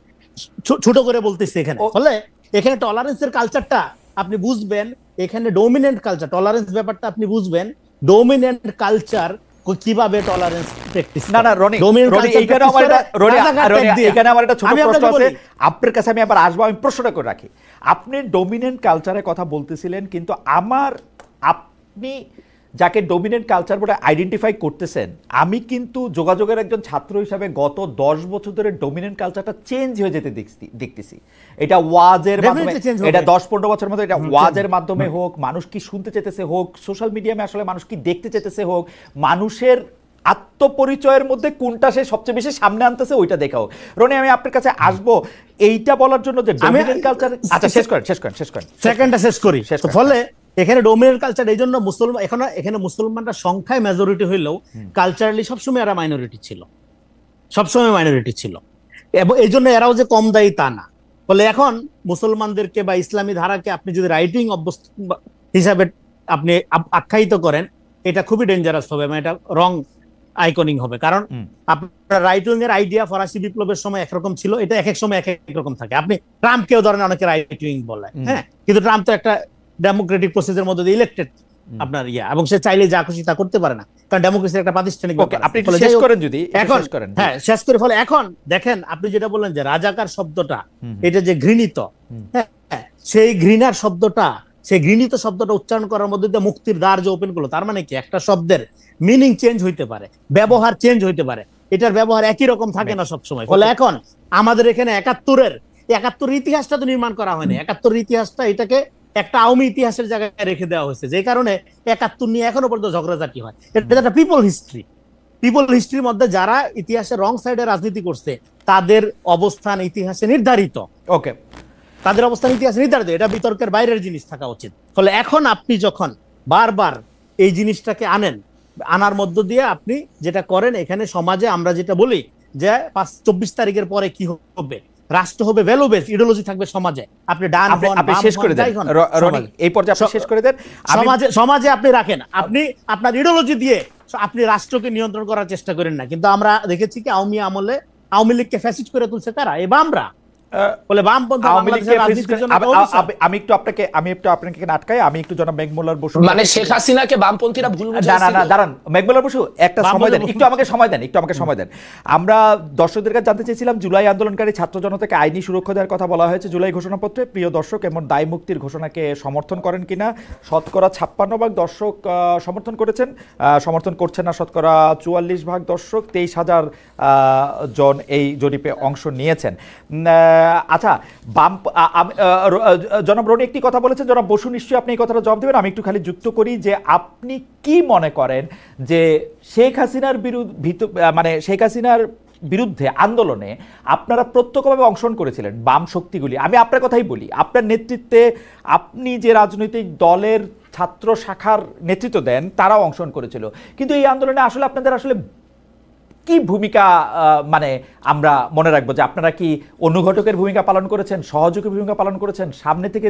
ছোট করে বলতেছি এখানে। ফলে এখানে টলারেন্সের কালচারটা আপনি বুঝবেন, এখানে ডোমিনেন্ট কালচার, টলারেন্স ব্যাপারটা আপনি বুঝবেন, ডোমিনেন্ট কালচার কিভাবে টলারেন্স প্র্যাকটিস। না রনি, এখানে আমার একটা ছোট প্রশ্ন আছে আপনার কাছে, আমি আবার আসবো, আমি প্রশ্নটা করে রাখি। আপনি ডোমিনেন্ট কালচারের কথা বলতেছিলেন, কিন্তু আপনি যাকে ডোমিনেন্ট কালচার বলে আইডেন্টিফাই করতেছেন, আমি কিন্তু যোগাযোগের একজন ছাত্র হিসাবে গত 10 বছর ধরে ডোমিনেন্ট কালচারটা চেঞ্জ হয়ে যেতে দেখতেছি। এটা ওয়াজের মাধ্যমে, এটা 10-15 বছরের মধ্যে এটা ওয়াজের মাধ্যমে হোক, মানুষ কি শুনতে চেতেছে হোক, সোশ্যাল মিডিয়ামে আসলে মানুষ কি দেখতে চেতেছে হোক, মানুষের আত্মপরিচয়ের মধ্যে কোনটা সে সবচেয়ে বেশি সামনে আনতেছে ওইটা দেখা হোক। রনি, আমি আপনার কাছে আসবো এইটা বলার জন্য যে ডোমিনেন্ট কালচার। আচ্ছা শেষ করেন সেকেন্ডটা শেষ করি। ফলে এখানে ডোমিনেন্ট কালচার এই জন্য মুসলমান, এখানে মুসলমানরা সংখ্যায় মেজরিটি হইলেও কালচারালি সবসময় এরা মাইনরিটি ছিল, এবং এই জন্য এরাও যে কম দায়ী তা না। ফলে এখন মুসলমানদেরকে বা ইসলামী ধারাকে আপনি যদি রাইটিং হিসাবে আপনি আখ্যায়িত করেন, এটা খুবই ডেঞ্জারাস হবে, এটা রং আইকনিং হবে, কারণ আপনার রাইট উইং এর আইডিয়া ফরাসি বিপ্লবের সময় একরকম ছিল, এটা এক এক সময় এক এক রকম থাকে। আপনি ট্রাম্পকেও ধরেন অনেকে রাইট উইং বলে, হ্যাঁ, কিন্তু ট্রাম্প তো একটা ডেমোক্রেটিক প্রসেসের মধ্যে দিয়ে ইলেক্টেড আপনার এবং সে চাইলে যা খুশি তা করতে পারে না, কারণ ডেমোক্রেসির একটা প্রাতিষ্ঠানিক ব্যাপার। আপনি শেষ করেন যদি এখন, হ্যাঁ শেষ করে ফলে এখন দেখেন আপনি যেটা বললেন যে রাজাকার শব্দটা এটা যে ঘৃণিত, হ্যাঁ সেই ঘৃণার শব্দটা, সেই ঘৃণিত শব্দটা উচ্চারণ করার মধ্যে দিয়ে মুক্তির দ্বার যে ওপেন করলো, তার মানে কি একটা শব্দের মিনিং চেঞ্জ হইতে পারে, ব্যবহার চেঞ্জ হইতে পারে, এটার ব্যবহার একই রকম থাকে না সবসময়। ফলে এখন আমাদের এখানে একাত্তরের ইতিহাসটা তো নির্মাণ করা হয়নি, একাত্তরের ইতিহাসটা এটাকে একটা আওয়ামী ইতিহাসের জায়গায় রেখে দেওয়া হয়েছে, যে কারণে ৭১ নিয়ে এখনো পর্যন্ত ঝগড়াঝাটি হয়। এটা একটা পিপল হিস্ট্রির মধ্যে যারা ইতিহাসের রং সাইডে রাজনীতি করছে তাদের অবস্থান ইতিহাসে নির্ধারিত, ওকে, তাদের অবস্থান ইতিহাসে নির্ধারিত, এটা বিতর্কের বাইরের জিনিস থাকা উচিত। ফলে এখন আপনি যখন বারবার এই জিনিসটাকে আনার মধ্য দিয়ে আপনি যেটা করেন, এখানে সমাজে আমরা যেটা বলি যে 24 তারিখের পরে কি হবে, রাষ্ট্র হবে ভ্যালু বেস, ইডিওলজি থাকবে সমাজে, আপনি ডান আপনি শেষ করে দেন রনি, এই পর্যায়ে আপনি শেষ করে দেন। সমাজে আপনি রাখেন, আপনি আপনার ইডিওলজি দিয়ে আপনি রাষ্ট্রকে নিয়ন্ত্রণ করার চেষ্টা করেন না। কিন্তু আমরা দেখেছি কি আওয়ামী লীগকে ফ্যাসিস্ট করে তুলছে কারা? এই বামরা। বলে বামপন্থী আমি একটু আপনাকে আটকাই, আমি একটু জনাব মেঘমুল্লার বসু, মানে শেখ হাসিনাকে বামপন্থীরা ভুল বুঝাইছিল। না দাঁড়ান মেঘমুল্লার বসু, একটা সময় দেন, একটু আমাকে সময় দেন। আমরা দর্শকদের কাছে জানতে চেয়েছিলাম জুলাই আন্দোলনকারী ছাত্র জনতাকে আইনি সুরক্ষা দেওয়ার কথা বলা হয়েছে জুলাই ঘোষণাপত্রে। প্রিয় দর্শক, এমন দায় মুক্তির ঘোষণাকে সমর্থন করেন কিনা? শতকরা 56% দর্শক সমর্থন করেছেন, সমর্থন করছেন না শতকরা 44% দর্শক। 23,000 জন এই জরিপে অংশ নিয়েছেন। আচ্ছা, জনাব রনি একটি কথা বলেছেন, জনাব বসু নিশ্চয়ই আপনি এই কথাটা জবাব দেবেন। আমি একটু খালি যুক্ত করি যে আপনি কি মনে করেন যে শেখ হাসিনার বিরুদ্ধে আন্দোলনে আপনারা প্রত্যক্ষভাবে অংশগ্রহণ করেছিলেন বাম শক্তিগুলি। আমি আপনার কথাই বলি, আপনার নেতৃত্বে আপনি যে রাজনৈতিক দলের ছাত্র শাখার নেতৃত্ব দেন তারাও অংশগ্রহণ করেছিল, কিন্তু এই আন্দোলনে আপনাদের কি ভূমিকা, মানে আমরা মনে রাখবো যে আপনারা কি অনুঘটকের ভূমিকা পালন করেছেন, সহযোগী ভূমিকা পালন করেছেন, সামনে থেকে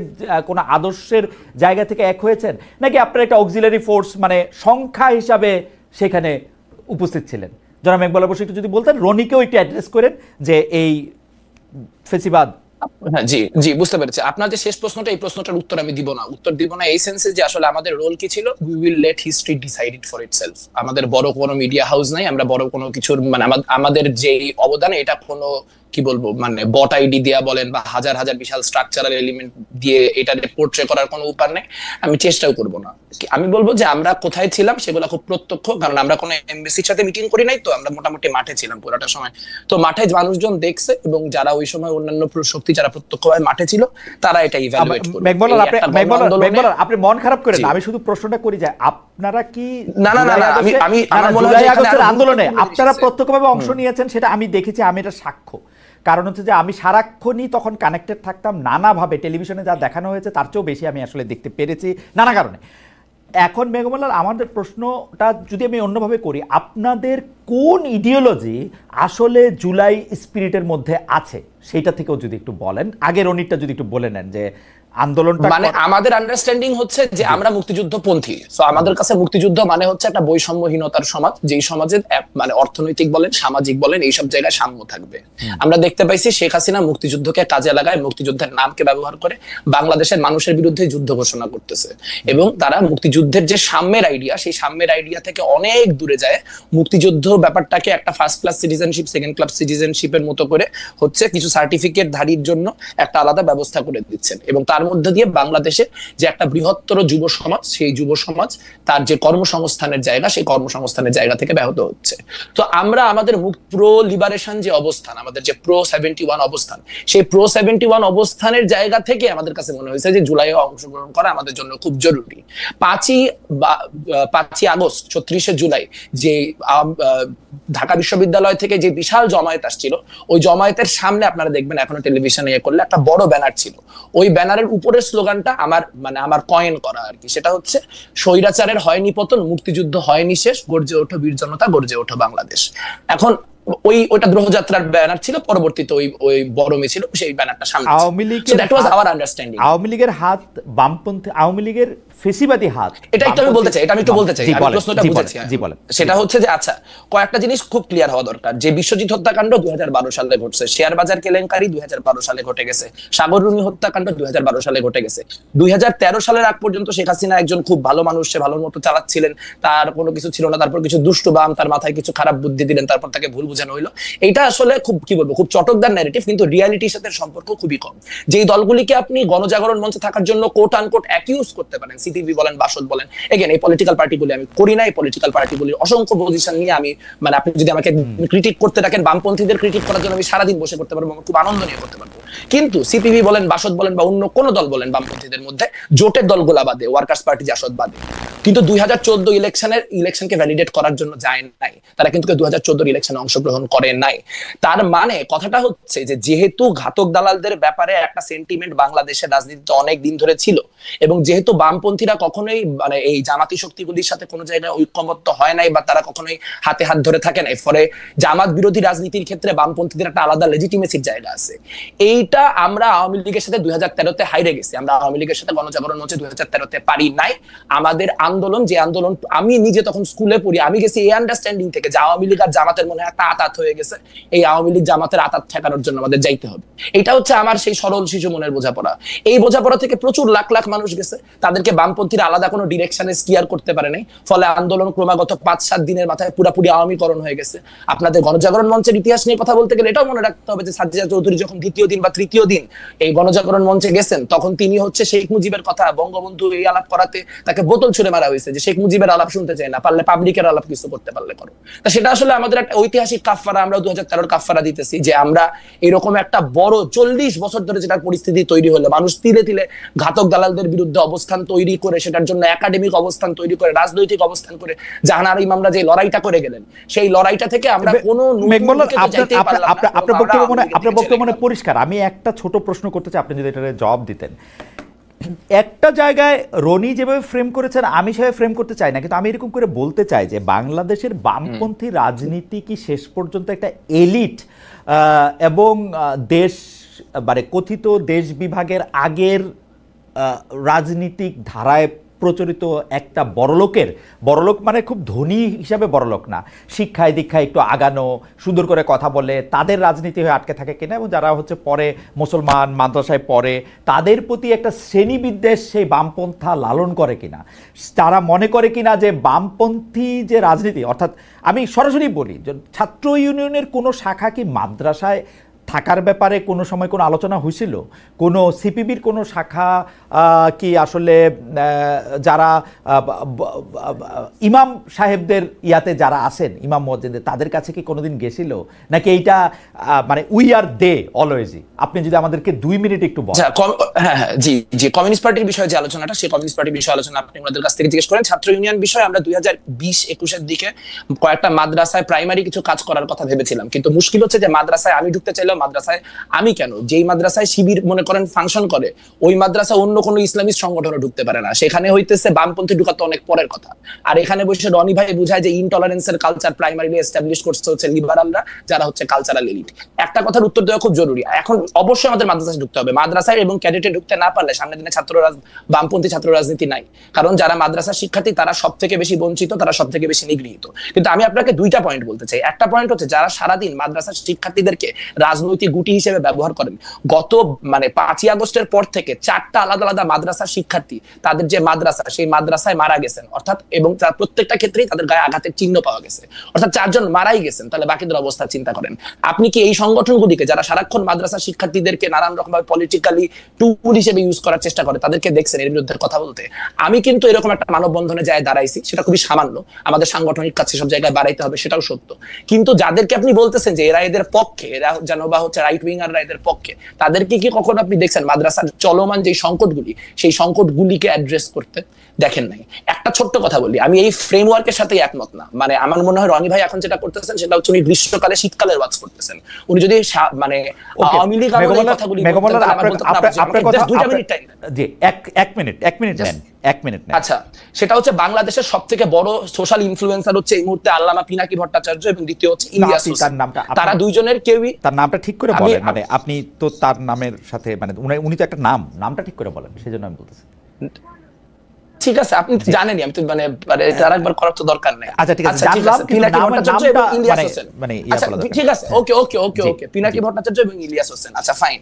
কোনো আদর্শের জায়গা থেকে এক হয়েছেন, নাকি আপনারা একটা অক্সিলারি ফোর্স মানে সংখ্যা হিসাবে সেখানে উপস্থিত ছিলেন? জনাব মেঘমুল্লার বসু একটু যদি বলতেন, রনিকেও একটু অ্যাড্রেস করেন যে এই ফেসিবাদ। হ্যাঁ, জি বুঝতে পেরেছি। আপনার যে শেষ প্রশ্নটা, এই প্রশ্নটার উত্তর আমি দিব না এই সেন্সে যে আসলে আমাদের রোল কি ছিল, we will late history decide it for itself. আমাদের বড় কোনো মিডিয়া হাউস নাই, আমরা বড় কোনো কিছুর মানে আমাদের যে অবদান এটা কোনো কি বলবো মানে বট আইডি দেয়া বলেন বা হাজার হাজার বিশাল স্ট্রাকচারাল এলিমেন্ট দিয়ে এটা পোর্ট্রে করার কোনো উপায় নেই, আমি চেষ্টাও করব না। আমি বলবো যে আমরা কোথায় ছিলাম সেগুলো খুব প্রত্যক্ষ, কারণ আমরা কোনো এমবেসির সাথে মিটিং করি নাই, তো আমরা মোটামুটি মাঠে ছিলাম পুরোটা সময়। তো মাঠে মানুষজন দেখছে এবং যারা ওই সময় অন্যান্য শক্তি যারা প্রত্যক্ষভাবে মাঠে ছিল তারা এটা ইভ্যালুয়েট করবে। মেঘমুল্লার আপনি মন খারাপ করেন না, আমি শুধু প্রশ্নটা করি যে আপনারা কি না আমি আমার মনে হয় আগস্টের আন্দোলনে আপনারা প্রত্যক্ষভাবে অংশ নিয়েছেন, সেটা আমি দেখেছি, আমি এটা সাক্ষ্য। কারণ হচ্ছে যে আমি সারাক্ষণই তখন কানেক্টেড থাকতাম, নানাভাবে টেলিভিশনে যা দেখানো হয়েছে তার চেয়েও বেশি আমি আসলে দেখতে পেরেছি নানা কারণে। এখন মেঘমুল্লার আমাদের প্রশ্নটা যদি আমি অন্যভাবে করি, আপনাদের কোন ইডিওলজি আসলে জুলাই স্পিরিটের মধ্যে আছে সেইটা থেকেও যদি একটু বলেন, আগের রনিটা যদি একটু বলে নেন যে আন্দোলনটা মানে আমাদের আন্ডারস্ট্যান্ডিং হচ্ছে যে আমরা মুক্তিযুদ্ধপন্থী। সো আমাদের কাছে মুক্তিযুদ্ধ মানে হচ্ছে একটা বৈষম্যহীনতার সমাজ, যেই সমাজে মানে অর্থনৈতিক বলেন সামাজিক বলেন এইসব জায়গায় সাম্য থাকবে। আমরা দেখতে পাইছি শেখ হাসিনা মুক্তিযুদ্ধকে কাজে লাগায়, মুক্তিযুদ্ধের নামকে ব্যবহার করে বাংলাদেশের মানুষের বিরুদ্ধে যুদ্ধ ঘোষণা করতেছে, এবং তারা মুক্তিযুদ্ধের যে সাম্যের আইডিয়া, সেই সাম্যের আইডিয়া থেকে অনেক দূরে যায়। মুক্তিযুদ্ধ ব্যাপারটাকে একটা first class citizenship, second class সিটিজেনশিপের মতো করে হচ্ছে কিছু সার্টিফিকেট ধারীর জন্য একটা আলাদা ব্যবস্থা করে দিচ্ছেন, এবং তার মধ্যে দিয়ে বাংলাদেশে যে একটা বৃহত্তর যুব সমাজ, সেই যুব সমাজ তার যে কর্মসংস্থানের জায়গা, সেই কর্মসংস্থানের জায়গা থেকে ব্যাহত হচ্ছে। তো আমরা আমাদের প্রো লিবারেশন যে অবস্থান, আমাদের যে প্রো 71 অবস্থান, সেই প্রো 71 অবস্থানের জায়গা থেকে আমাদের কাছে মনে হয়েছে যে জুলাইয়ে অংশগ্রহণ করা আমাদের জন্য খুব জরুরি। 5ই আগস্ট 36শে জুলাই যে ঢাকা বিশ্ববিদ্যালয় থেকে যে বিশাল জমায়েত আসছিল, ওই জমায়েতের সামনে আপনারা দেখবেন এখনো টেলিভিশনে করলে একটা বড় ব্যানার ছিল। ওই ব্যানারের উপরের স্লোগানটা আমার কয়েন করা আর কি, সেটা হচ্ছে স্বৈরাচারের হয়নি পতন, মুক্তিযুদ্ধ হয়নি শেষ, গর্জে ওঠো বীর জনতা, গর্জে ওঠো বাংলাদেশ। এখন ওইটা গ্রহযাত্রার ব্যানার ছিল, পরবর্তীতে ওই বড় মিছিল সেই ব্যানারটা সামনে। আওয়ামী লীগের হাত বামপন্থী, আওয়ামী লীগের ফেসিবাদী হাত, এটা একটু আমি বলতে চাই, আমি প্রশ্নটা বুঝেছি। সেটা হচ্ছে যে আচ্ছা, কয়েকটা জিনিস খুব ক্লিয়ার হওয়া দরকার। যে বিশ্বজিৎ হত্যাকাণ্ড 2012 সালে ঘটছে, শেয়ার বাজার কেলেঙ্কারি 2012 সালে ঘটে গেছে, সাগর রুনি হত্যাকাণ্ড 2012 সালে ঘটে গেছে। 2013 সালের আগ পর্যন্ত শেখ হাসিনা একজন খুব ভালো মানুষ, সে ভালো মতো চালাচ্ছিলেন, তার কোনো কিছু ছিল না। তারপর কিছু দুষ্টু বাম তার মাথায় কিছু খারাপ বুদ্ধি দিলেন, তারপর তাকে ভুল বোঝানো হইলো। এটা আসলে খুব কি বলবো, খুব চটকদার ন্যারেটিভ, কিন্তু রিয়ালিটির সাথে সম্পর্ক খুবই কম। যেই দলগুলিকে আপনি গণজাগরণ মঞ্চে থাকার জন্য কোট আনকোট অ্যাকিউজ করতে পারেন, সিপিবি বলেন, বাসদ বলেন, এগেন এই পলিটিক্যাল পার্টিগুলি আমি করি না, এই পলিটিক্যাল পার্টিগুলির অসংখ্য পজিশন নিয়ে আমি, মানে আপনি যদি আমাকে ক্রিটিক করতে রাখেন, বামপন্থীদের ক্রিটিক করার জন্য আমি সারাদিন বসে করতে পারবো, খুব আনন্দ নিয়ে করতে পারবো। কিন্তু সিপিবি বলেন, বাসদ বলেন, বা অন্য কোন দল বলেন বামপন্থীদের মধ্যে, জোটের দলগুলা বাদে, ওয়ার্কার্স পার্টি জাসদ বাদে, কিন্তু 2014 ইলেকশনকে ভ্যালিডেট করার জন্য যায় নাই। তারা কিন্তু 2014 ইলেকশনে অংশগ্রহণ করে নাই। তার মানে কথাটা হচ্ছে যে যেহেতু ঘাতক দালালদের ব্যাপারে একটা সেন্টিমেন্ট বাংলাদেশের রাজনীতিতে অনেক দিন ধরে ছিল, এবং যেহেতু বামপন্থীরা কখনোই মানে এই জামাতি শক্তিগুলির সাথে কোনো জায়গায় ঐক্যমত্য হয় নাই, বা তারা কখনোই হাতে হাত ধরে থাকে নাই, ফলে জামাত বিরোধী রাজনীতির ক্ষেত্রে বামপন্থীদের একটা আলাদা লেজিটিমেসির জায়গা আছে। এইটা আমরা আওয়ামী লীগের সাথে 2013-তে হাইরে গেছি। আমরা আওয়ামী লীগের সাথে গণজাগরণ মঞ্চে 2013-তে পারি নাই। আমাদের আন্দোলন, যে আন্দোলন আমি নিজে তখন স্কুলে পড়ি, আমি গেছি এই আন্ডারস্ট্যান্ডিং থেকে যে আওয়ামী লীগ আর জামাতের মনে একটা আতাত হয়ে গেছে, এই আওয়ামী লীগ জামাতের আতাত ঠেকানোর জন্য আমাদের যাইতে হবে। এটা হচ্ছে আমার সেই সরল শিশু মনের বোঝাপড়া। এই বোঝাপড়া থেকে প্রচুর লাখ লাখ মানুষ গেছে, তাদেরকে বামপন্থীরা আলাদা কোনো ডিরেকশনে স্টিয়ার করতে পারে নাই। ফলে আন্দোলন ক্রমাগত 5-7 দিনের মাথায় পুরাপুরি আওয়ামীকরণ হয়ে গেছে। আপনাদের গণজাগরণ মঞ্চের ইতিহাস নিয়ে কথা বলতে গেলে এটাও মনে রাখতে হবে যে সাজ্জাদ চৌধুরী যখন দ্বিতীয় দিন বা তৃতীয় দিন এই গণজাগরণ মঞ্চে গেছেন, তখন তিনি হচ্ছে শেখ মুজিবের কথা, বঙ্গবন্ধু এই আলাপ করাতে তাকে বোতল ছুড়ে মারা হয়েছে যে শেখ মুজিবের আলাপ শুনতে চায় না, পারলে পাবলিকের আলাপ কিছু করতে পারলে করো। তা সেটা আসলে আমাদের একটা ঐতিহাসিক কাফফারা, আমরা 2013 কাফফারা দিতেছি যে আমরা এরকম একটা বড় 40 বছর ধরে যেটা পরিস্থিতি তৈরি হলো, মানুষ তিলে তিলে ঘাতক দালালদের বিরুদ্ধে অবস্থান তৈরি করে, সেটার জন্য একাডেমিক অবস্থান তৈরি করে, রাজনৈতিক অবস্থান করে জাহানারা ইমামরা যে লড়াইটা করে গেলেন, সেই লড়াইটা থেকে আমরা কোনো আপনার বক্তব্য মনে পরিষ্কার। আমি একটা ছোট প্রশ্ন করতে চাই, আপনি যদি এটার জবাব দিতেন। একটা জায়গায় রনি যেভাবে ফ্রেম করেছেন আমি সেভাবে ফ্রেম করতে চাই না, কিন্তু আমি এরকম করে বলতে চাই যে বাংলাদেশের বামপন্থী রাজনীতি কি শেষ পর্যন্ত একটা এলিট এবং দেশ মানে কথিত দেশ বিভাগের আগের রাজনীতিক ধারায় প্রচলিত একটা বড়লোক মানে খুব ধনী হিসাবে বড়লোক না, শিক্ষায় দীক্ষায় একটু আগানো, সুন্দর করে কথা বলে, তাদের রাজনীতি হয়ে আটকে থাকে কিনা, এবং যারা হচ্ছে পরে মুসলমান মাদ্রাসায় পড়ে তাদের প্রতি একটা শ্রেণীবিদ্বেষ সেই বামপন্থা লালন করে কিনা, তারা মনে করে কিনা যে বামপন্থী যে রাজনীতি, অর্থাৎ আমি সরাসরি বলি যে ছাত্র ইউনিয়নের কোনো শাখা কি মাদ্রাসায় থাকার ব্যাপারে কোনো সময় কোনো আলোচনা হয়েছিল? কোনো সিপিবির কোনো শাখা কি আসলে যারা ইমাম সাহেবদের ইয়াতে যারা আছেন, ইমাম মসজিদে, তাদের কাছে কি কোনোদিন গেছিল? নাকি এইটা মানে উই আর দে অলওয়েজই? আপনি যদি আমাদেরকে 2 মিনিট একটু বলেন। হ্যাঁ, জি, কমিউনিস্ট পার্টির বিষয়ে যে আলোচনাটা, সেই কমিউনিস্ট পার্টির বিষয়ে আলোচনা আপনি ওনাদের কাছ থেকে জিজ্ঞেস করেন। ছাত্র ইউনিয়ন বিষয়ে আমরা 2020-21-এর দিকে কয়েকটা মাদ্রাসায় প্রাইমারি কিছু কাজ করার কথা ভেবেছিলাম, কিন্তু মুশকিল হচ্ছে যে মাদ্রাসায় আমি ঢুকতে চাইলেও মাদ্রাসায় আমি কেন, যেই মাদ্রাসায় শিবির মনে করেন ফাংশন করে, ওই মাদ্রাসা অন্য কোনো ইসলামিক সংগঠনে ঢুকতে পারে না। সেখানে হইতেছে বামপন্থী ঢুকাতে অনেক পরের কথা। আর এখানে বসে রনি ভাই বুঝায় যে ইনটলারেন্সের কালচার প্রাইমারিলি এস্টাবলিশ করতে হচ্ছে লিবারালরা, যারা হচ্ছে কালচারাল এলিট। একটা কথার উত্তর দেওয়া খুব জরুরি। এখন অবশ্যই আমাদের মাদ্রাসায় ঢুকতে হবে। মাদ্রাসায় এবং ক্যাডেটে ঢুকতে না পারলে সামনের দিনে বামপন্থী ছাত্র রাজনীতি নাই। কারণ যারা মাদ্রাসার শিক্ষার্থী তারা সব থেকে বেশি বঞ্চিত, তারা সব থেকে বেশি নিগৃহীত। কিন্তু আমি আপনাকে 2টা পয়েন্ট বলতে চাই। একটা পয়েন্ট হচ্ছে যারা সারাদিন মাদ্রাসার শিক্ষার্থীদেরকে রাজনৈতিক গুটি হিসেবে ব্যবহার করেন, গত মানে 5ই আগস্টের পর থেকে 4টা আলাদা আলাদা মাদ্রাসার শিক্ষার্থী তাদের যে মাদ্রাসা, সেই মাদ্রাসায় মারা গেছেন, অর্থাৎ এবং তার প্রত্যেকটা ক্ষেত্রেই তাদের গায়ে আঘাতের চিহ্ন পাওয়া গেছে, অর্থাৎ 4 জন মারাই গেছেন। তাহলে বাকিদের অবস্থা চিন্তা করেন। আপনি কি এই সংগঠনগুলিকে যারা সারাক্ষণ মাদ্রাসা শিক্ষার্থীদেরকে নানান রকম ভাবে পলিটিক্যালি টুল হিসেবে ইউজ করার চেষ্টা করে, তাদেরকে দেখছেন এর বিরুদ্ধে কথা বলতে? আমি কিন্তু এরকম একটা মানববন্ধনে যায় দাঁড়াইছি, সেটা খুবই সামান্য, আমাদের সাংগঠনিক কাছে সব জায়গায় বাড়াইতে হবে, সেটাও সত্য। কিন্তু যাদেরকে আপনি বলতেছেন যে এরা এদের পক্ষে, এরা যেন বা হচ্ছে রাইট উইঙ্গাররা এদের পক্ষে, তাদেরকে কি কখনো আপনি দেখছেন মাদ্রাসার চলমান যে সংকটগুলি, সেই সংকটগুলিকে অ্যাড্রেস করতে? দেখেন নাই। একটা ছোট্ট কথা বলি, আমি এই ফ্রেমওয়ার্কের সাথে একমত না। মানে আমার মনে হয় রনি ভাই এখন যেটা করতেছেন সেটা হচ্ছে উনি গ্রীষ্মকালে শীতকালের ওয়াজ করতেছেন। উনি যদি মানে আওয়ামী লীগ আমলের কথাগুলি আচ্ছা, সেটা হচ্ছে বাংলাদেশের সবথেকে বড় সোশ্যাল ইনফ্লুয়েন্সার হচ্ছে এই মুহূর্তে আল্লামা পিনাকি ভট্টাচার্য এবং দ্বিতীয় হচ্ছে ইলিয়াস হোসেন। তারা দুইজনের কেউই, তার নামটা ঠিক করে বলেন, মানে আপনি তো তার নামের সাথে মানে উনি তো একটা নামটা ঠিক করে বলেন, সেজন্য আমি বলতেছি। ঠিক আছে, আপনি জানেনই, আমি তো মানে এটা আরেকবার করার তো দরকার নাই। আচ্ছা ঠিক আছে, জানলাম, কিন্তু পিনাকি নামের ভট্টাচার্য এবং নামটা ইলিয়াস হোসেন। মানে আচ্ছা ঠিক আছে, ওকে ওকে ওকে জি, ওকে, পিনাকি জি। ভট্টাচার্য এবং ইলিয়াস হোসেন। আচ্ছা ফাইন,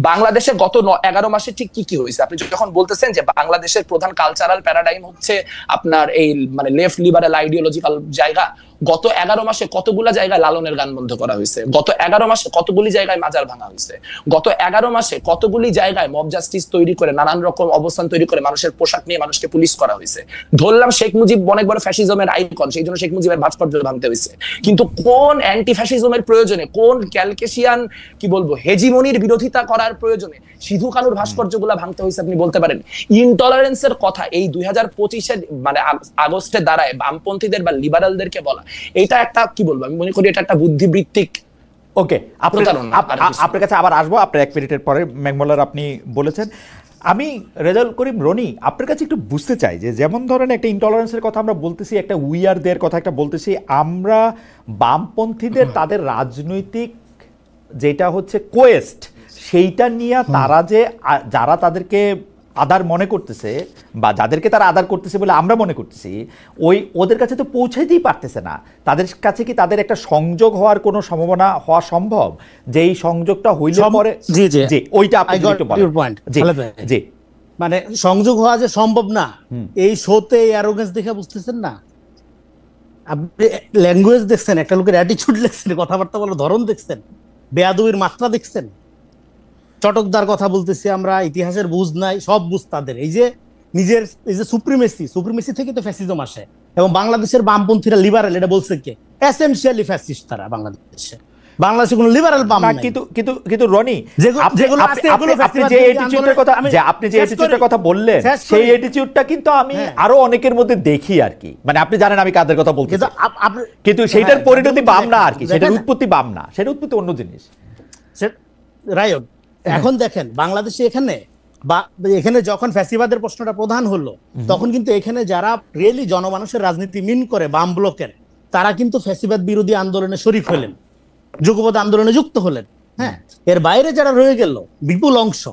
বাংলাদেশে গত 11 মাসে ঠিক কি কি হয়েছে? আপনি যখন বলতেছেন যে বাংলাদেশের প্রধান কালচারাল প্যারাডাইম হচ্ছে আপনার এই মানে লেফট লিবারাল আইডিওলজিক্যাল জায়গা, গত 11 মাসে কতগুলা জায়গায় লালনের গান বন্ধ করা হয়েছে, গত 11 মাসে কতগুলি জায়গায় মাজার ভাঙা হয়েছে, গত 11 মাসে কতগুলি জায়গায় মব জাস্টিস তৈরি করে নানান রকম অবস্থান তৈরি করে মানুষের পোশাক নিয়ে মানুষকে পুলিশ করা হয়েছে। ধরলাম শেখ মুজিব অনেক বড় ফ্যাসিজমের আইকন, সেই জন্য শেখ মুজিবের ভাস্কর্য ভাঙতে হয়েছে, কিন্তু কোন অ্যান্টি ফ্যাসিজমের প্রয়োজনে, কোন ক্যালকেশিয়ান কি বলবো হেজিমনির বিরোধিতা করার প্রয়োজনে সিধু কানুর ভাস্কর্যগুলা ভাঙতে হয়েছে আপনি বলতে পারেন? ইনটলারেন্সের কথা এই 2025-এর মানে আগস্টে দাঁড়ায় বামপন্থীদের বা লিবারালদেরকে বলা, এটা একটা কি বলবো, আমি মনে করি এটা একটা বুদ্ধিবৃত্তিক। ওকে, আপনার কাছে আবার আসবো আপনার 1 মিনিটের পরে। ম্যাকমোলার আপনি বলেছেন, আমি রেজাউল করিম রনি আপনার কাছে একটু বুঝতে চাই যে যেমন ধরেন একটা ইনটলারেন্সের কথা আমরা বলতেছি, একটা উইয়ারদের কথা একটা বলতেছি, আমরা বামপন্থীদের তাদের রাজনৈতিক যেটা হচ্ছে কোয়েস্ট সেইটা নিয়ে তারা যে যারা তাদেরকে আদার মনে করতেছে বা যাদেরকে তারা আদার করতেছে বলে আমরা মনে করতেছি, ওদের কাছে তো পৌঁছাইতেই পারতেছে না। তাদের কাছে কি তাদের একটা সংযোগ হওয়ার কোনো সম্ভাবনা হওয়া সম্ভব? যে এই সংযোগটা হইলে পরে জি ওইটা আপনি একটু বলেন। জি মানে সংযোগ হওয়া যে সম্ভব না, এই শোতে অ্যারোগেন্স দেখে বুঝতেছেন না? আপনি ল্যাঙ্গুয়েজ দেখছেন, একটা লোকের অ্যাটিটিউড দেখছেন, কথাবার্তা বলার ধরন দেখছেন, বেয়াদবির মাত্রা দেখছেন। চটকদার কথা বলতেছি আমরা, ইতিহাসের বুঝ নাই, সব বুঝ তাদের। এই যে নিজের এই যে সুপ্রিমেসি থেকে তো ফ্যাসিজম আসে, এবং বাংলাদেশের বামপন্থীরা লিবারাল, এটা বলছে কে? এসেনশিয়ালি ফ্যাসিস্ট তারা বাংলাদেশে। বাংলাদেশে কোনো লিবারাল বাম নাই। কিন্তু রনি, আপনি যে অ্যাটিটিউডের কথা বললেন, সেই অ্যাটিটিউডটা কিন্তু আমি আরো অনেকের মধ্যে দেখি আর কি। মানে আপনি জানেন আমি কাদের কথা বলছি, কিন্তু সেটার পরিণতি বাম না আর কি, সেটার উৎপত্তি বাম না, সেটার উৎপত্তি অন্য জিনিস। রাইট। এখন দেখেন বাংলাদেশে এখানে যখন ফ্যাসিবাদের প্রশ্নটা প্রধান হলো, তখন কিন্তু এখানে যারা রিয়েলি জনমানুষের রাজনীতি মিন করে বাম ব্লকের, তারা কিন্তু ফ্যাসিবাদ বিরোধী আন্দোলনে শরিক হলেন, যুগপৎ আন্দোলনে যুক্ত হলেন। হ্যাঁ, এর বাইরে যারা রয়ে গেল বিপুল অংশ,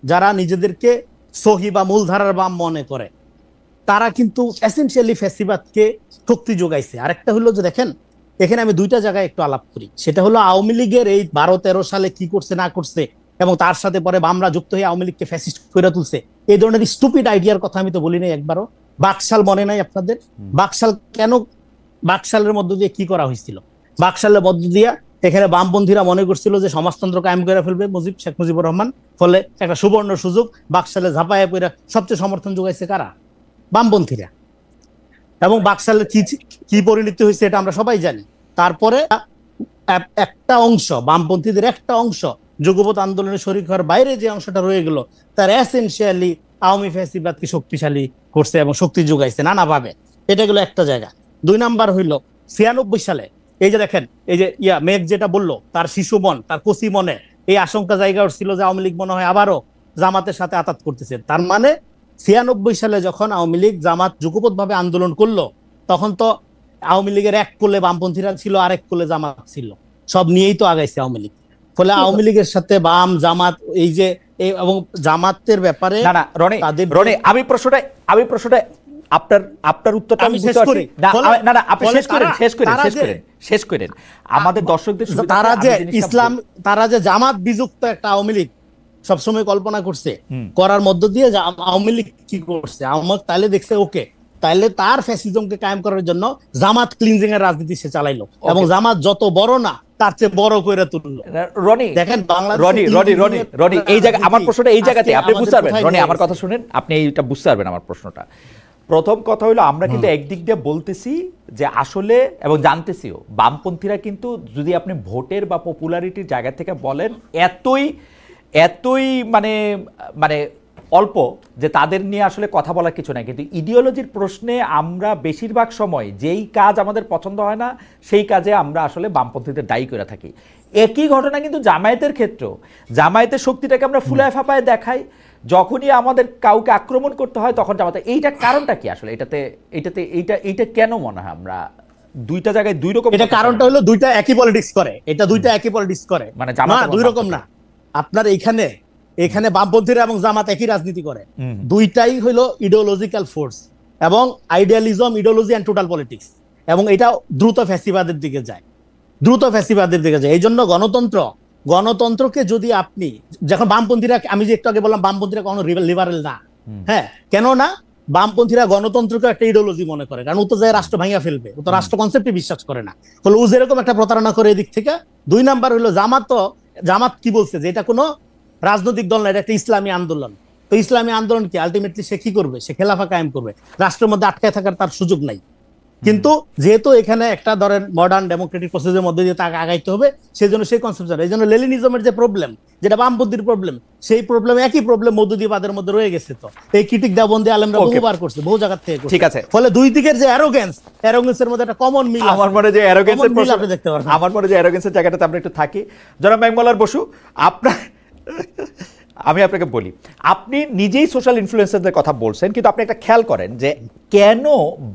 যারা নিজেদেরকে সহি বা মূলধারার বাম মনে করে, তারা কিন্তু এসেনশিয়ালি ফ্যাসিবাদকে শক্তি যোগাইছে। আরেকটা হলো যে দেখেন, এখানে আমি দুইটা জায়গায় একটু আলাপ করি, সেটা হলো আওয়ামী লীগের এই 12-13 সালে কি করছে না করছে, এবং তার সাথে পরে বামরা যুক্ত হয়ে আওয়ামী লীগকে ফ্যাসিস্ট করে তুলছে, এই ধরনের স্টুপিড আইডিয়ার কথা আমি তো বলি নাই একবারও। বাকশাল মনে নাই আপনাদের? বাকশালের মধ্য দিয়ে কি করা হয়েছিল? বাকশালের মধ্য দিয়ে এখানে বামপন্থীরা মনে করছিল যে সমাজতন্ত্র কায়েম করে ফেলবে শেখ মুজিবুর রহমান, ফলে একটা সুবর্ণ সুযোগ, বাকশালে ঝাঁপায় পড়ে সবচেয়ে সমর্থন যোগাইছে কারা? বামপন্থীরা। এবং বাকশালের কি পরিণতি হয়েছে এটা আমরা সবাই জানি। তারপরে একটা অংশ, বামপন্থীদের একটা অংশ যুগপৎ আন্দোলনে শরিক হওয়ার বাইরে যে অংশটা রয়ে গেল, তার এসেনশিয়ালি আওয়ামী ফ্যাসিবাদকে শক্তিশালী করছে এবং শক্তি যোগাইছে নানাভাবে। এটা গেল একটা জায়গা। 2 নাম্বার হইল 96 সালে, এই যে দেখেন, এই যে মেঘ যেটা বললো, তার শিশু মন, তার কচি মনে এই আশঙ্কা জায়গা ছিল যে আওয়ামী লীগ মনে হয় আবারও জামাতের সাথে আতাত করতেছে। তার মানে 96 সালে যখন আওয়ামী লীগ জামাত যুগপৎ ভাবে আন্দোলন করলো, তখন তো আওয়ামী লীগের এক কোলে বামপন্থীরা ছিল, আরেক কোলে জামাত ছিল, সব নিয়েই তো আগাইছে আওয়ামী লীগ। ফলে আওয়ামী লীগের সাথে বাম জামাত এই যে এবং জামাতের ব্যাপারে রনি আমি প্রশ্নটা আপনার উত্তরটা আমি বুঝতে পারছি না। আপনি শেষ করেন আমাদের দর্শকদের। তারা যে জামাত বিযুক্ত একটা আওয়ামী লীগ সবসময় কল্পনা করছে, করার মধ্য দিয়ে আওয়ামী লীগ কি করছে, তাহলে দেখছে ওকে, তাহলে তার ফ্যাসিজমকে কায়েম করার জন্য জামাত ক্লিনজিং এর রাজনীতি সে চালাইলো, এবং জামাত যত বড় না তার চেয়ে বড় করে তুললো। রনি দেখেন রনি এই জায়গা আমার প্রশ্নটা এই জায়গাতে আপনি বুঝতে পারবেন। রনি আমার কথা শুনেন, আপনি এইটা বুঝতে পারবেন আমার প্রশ্নটা। প্রথম কথা হলো, আমরা কিন্তু একদিক দিয়ে বলতেছি যে আসলে, এবং জানতেছিও, বামপন্থীরা কিন্তু যদি আপনি ভোটের বা পপুলারিটির জায়গা থেকে বলেন, এতই মানে অল্প যে তাদের নিয়ে আসলে কথা বলার কিছু নাই। কিন্তু ইডিওলজির প্রশ্নে আমরা বেশিরভাগ সময় যেই কাজ আমাদের পছন্দ হয় না, সেই কাজে আমরা আসলে বামপন্থীদের দায়ী করে থাকি। একই ঘটনা কিন্তু জামায়াতের ক্ষেত্রেও। জামায়াতের শক্তিটাকে আমরা ফুলায় ফাঁপায় দেখাই, যখনই আমাদের কাউকে আক্রমণ করতে হয় তখন জামাতে। এইটা কারণটা কি আসলে? এইটা কেন মনে হয় আমরা দুইটা জায়গায় দুই রকম? এটা কারণটা হলো দুইটা একই পলিটিক্স করে, এটা দুইটা একই পলিটিক্স করে, মানে জামাত দুই রকম না। আপনার এখানে বামপন্থীরা এবং জামাত একই রাজনীতি করে, দুইটাই হলো ইডিওলজিক্যাল ফোর্স। এবং idealism, ideology and total politics, এবং এটা দ্রুত ফ্যাসিবাদের দিকে যায়, এই জন্য গণতন্ত্রকে যদি আপনি, যখন বামপন্থীরা, আমি যে একটু আগে বললাম বামপন্থীরা কোনো লিবারেল না, হ্যাঁ কেন না, বামপন্থীরা গণতন্ত্রকে একটা ইডিওলজি মনে করে, কারণ ও তো যায় রাষ্ট্র ভাঙিয়া ফেলবে, ও তো রাষ্ট্র কনসেপ্টে বিশ্বাস করে না, ফলে ও যেরকম একটা প্রতারণা করে এদিক থেকে। 2 নাম্বার হলো জামাত কি বলছে যে এটা কোনো রাজনৈতিক দল না, এটা একটা ইসলামী আন্দোলন। তো ইসলামী আন্দোলন কি আলটিমেটলি সে কি করবে? সে খেলাফা কায়েম করবে, রাষ্ট্রের মধ্যে আটকায় থাকার তার সুযোগ নাই। কিন্তু যেহেতু এখানে একটা ধরেন মডার্ন ডেমোক্রেটিক প্রসেসের মধ্যে দিয়ে তাকে আগাইতে হবে, সেই জন্য সেই কনসেপ্ট, এই জন্য লেনিনিজমের যে প্রবলেম, যেটা বামপন্থীর প্রবলেম, সেই প্রবলেম একই প্রবলেম মধ্যদিবাদের মধ্যে রয়ে গেছে। তো এই ক্রিটিক দেওবন্দি আলেমরা বহুবার করছে, বহু জায়গা থেকে করছে। ঠিক আছে, ফলে দুই দিকের যে অ্যারোগেন্সের মধ্যে একটা কমন মিল, আমার মনে যে অ্যারোগেন্সের প্রশ্ন আপনি দেখতে পারবেন, আমার মনে যে অ্যারোগেন্সের জায়গাটাতে আমরা একটু থাকি। জনাব মেঘমল্লার বসু, আমি আপনাকে বলি, আপনি নিজেই সোশ্যাল ইনফ্লুয়েন্সারদের কথা বলছেন, কিন্তু আপনি একটা খেয়াল করেন যে কেন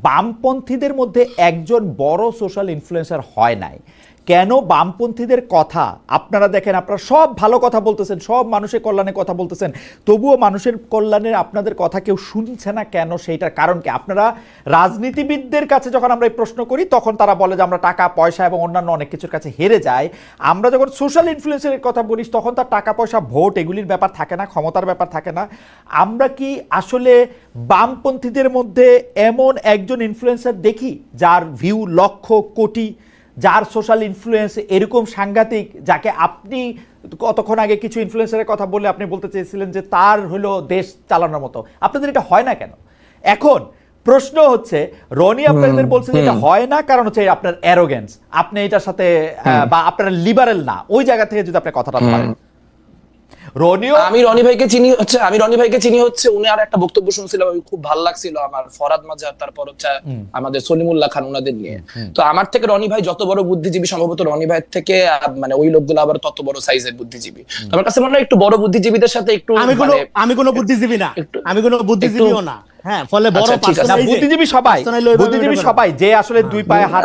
বামপন্থীদের মধ্যে একজন বড় সোশ্যাল ইনফ্লুয়েন্সার হয় নাই, কেন বামপন্থীদের কথা আপনারা দেখেন, আপনারা সব ভালো কথা বলতেছেন, সব মানুষের কল্যাণে কথা বলতেছেন, তবুও মানুষের কল্যাণে আপনাদের কথা কেউ শুনছে না কেন? সেইটার কারণ কি? আপনারা রাজনীতিবিদদের কাছে যখন আমরা এই প্রশ্ন করি তখন তারা বলে যে আমরা টাকা পয়সা এবং অন্যান্য অনেক কিছুর কাছে হেরে যাই। আমরা যখন সোশ্যাল ইনফ্লুয়েন্সের কথা বলিস তখন তার টাকা পয়সা, ভোট, এগুলির ব্যাপার থাকে না, ক্ষমতার ব্যাপার থাকে না। আমরা কি আসলে বামপন্থীদের মধ্যে এমন একজন ইনফ্লুয়েন্সার দেখি যার ভিউ লক্ষ কোটি, যার সোশ্যাল ইনফ্লুয়েন্স এরকম সাংঘাতিক, যাকে আপনি কতক্ষণ আগে কিছু ইনফ্লুয়েন্সারের কথা বলে আপনি বলতে চেয়েছিলেন যে তার হলো দেশ চালানোর মতো? আপনাদের এটা হয় না কেন? এখন প্রশ্ন হচ্ছে, রনি আপনাদের বলছে যে এটা হয় না কারণ হচ্ছে আপনার অ্যারোগেন্স, আপনি এটার সাথে বা আপনারা লিবারেল না, ওই জায়গা থেকে যদি আপনি কথাটা বলেন। আমি রনি ভাইকে চিনি হচ্ছে উনি আর একটা বক্তব্য শুনছিলাম, খুব ভালো লাগছিল আমার, ফরাদ মাজার, তারপর হচ্ছে আমাদের সলিমুল্লাহ খান, ওনাদের নিয়ে। তো আমার থেকে রনি ভাই যত বড় বুদ্ধিজীবী, সম্ভবত রনি ভাইয়ের থেকে মানে ওই লোকগুলো আবার তত বড় সাইজের বুদ্ধিজীবী। আমার কাছে মনে হয় একটু বড় বুদ্ধিজীবীদের সাথে একটু, আমি কোনো বুদ্ধিজীবী না, আমি কোনো বুদ্ধিজীবীও না, হ্যাঁ, ফলে বড় বুদ্ধিজীবী সবাই যে আসলে দুই পায়ে হাত,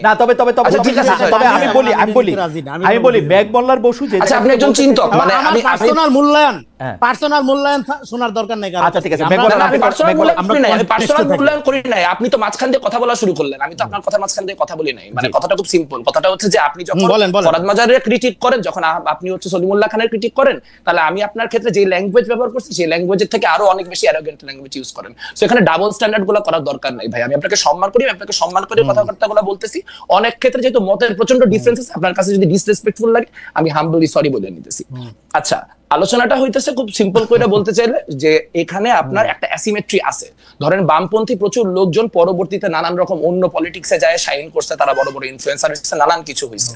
না তবে আমি বলি মেঘমল্লার বসু যে আপনি একজন চিন্তক, মানে আমি পার্সোনাল মূল্যায়ন শোনার দরকার নেই। আচ্ছা ঠিক আছে, আমি পার্সোনাল মূল্যায়ন করি নাই, আপনি তো মাঝখান দিয়ে কথা বলা শুরু করলেন, আমি তো আপনার কথার মাঝখান দিয়ে কথা বলি নাই। মানে কথাটা খুব সিম্পল, কথাটা হচ্ছে যে আপনি যখন ফরাদ মাজারের ক্রিটিক করেন, যখন আপনি হচ্ছে সলিমুল্লাহ খানের ক্রিটিক করেন, তাহলে আমি আপনার ক্ষেত্রে যে ল্যাঙ্গুয়েজ ব্যবহার করছি সেই ল্যাঙ্গুয়েজের থেকে আরো অনেক বেশি অ্যারোগেন্ট ল্যাঙ্গুয়েজ ইউজ করেন। সো এখানে ডাবল স্ট্যান্ডার্ড গুলো করার দরকার নাই ভাই। আমি আপনাকে সম্মান করি, আপনাকে সম্মান করে কথাবার্তাগুলো বলতেছি। অনেক ক্ষেত্রে যেহেতু মতের প্রচন্ড ডিফারেন্স আছে, আপনার কাছে যদি ডিসরেসপেক্টফুল লাগে আমি হাম্বলি সরি বলে নিতেছি। আচ্ছা, আলোচনাটা হইতেছে খুব সিম্পল করে বলতে চাইলে যে এখানে আপনার একটা অ্যাসিমেট্রি আছে। ধরেন বামপন্থী প্রচুর লোকজন পরবর্তীতে নানান রকম অন্য পলিটিক্সে যায়, শাইন করছে, তারা বড় বড় ইনফ্লুয়েন্সার হচ্ছে, নানান কিছু হয়েছে।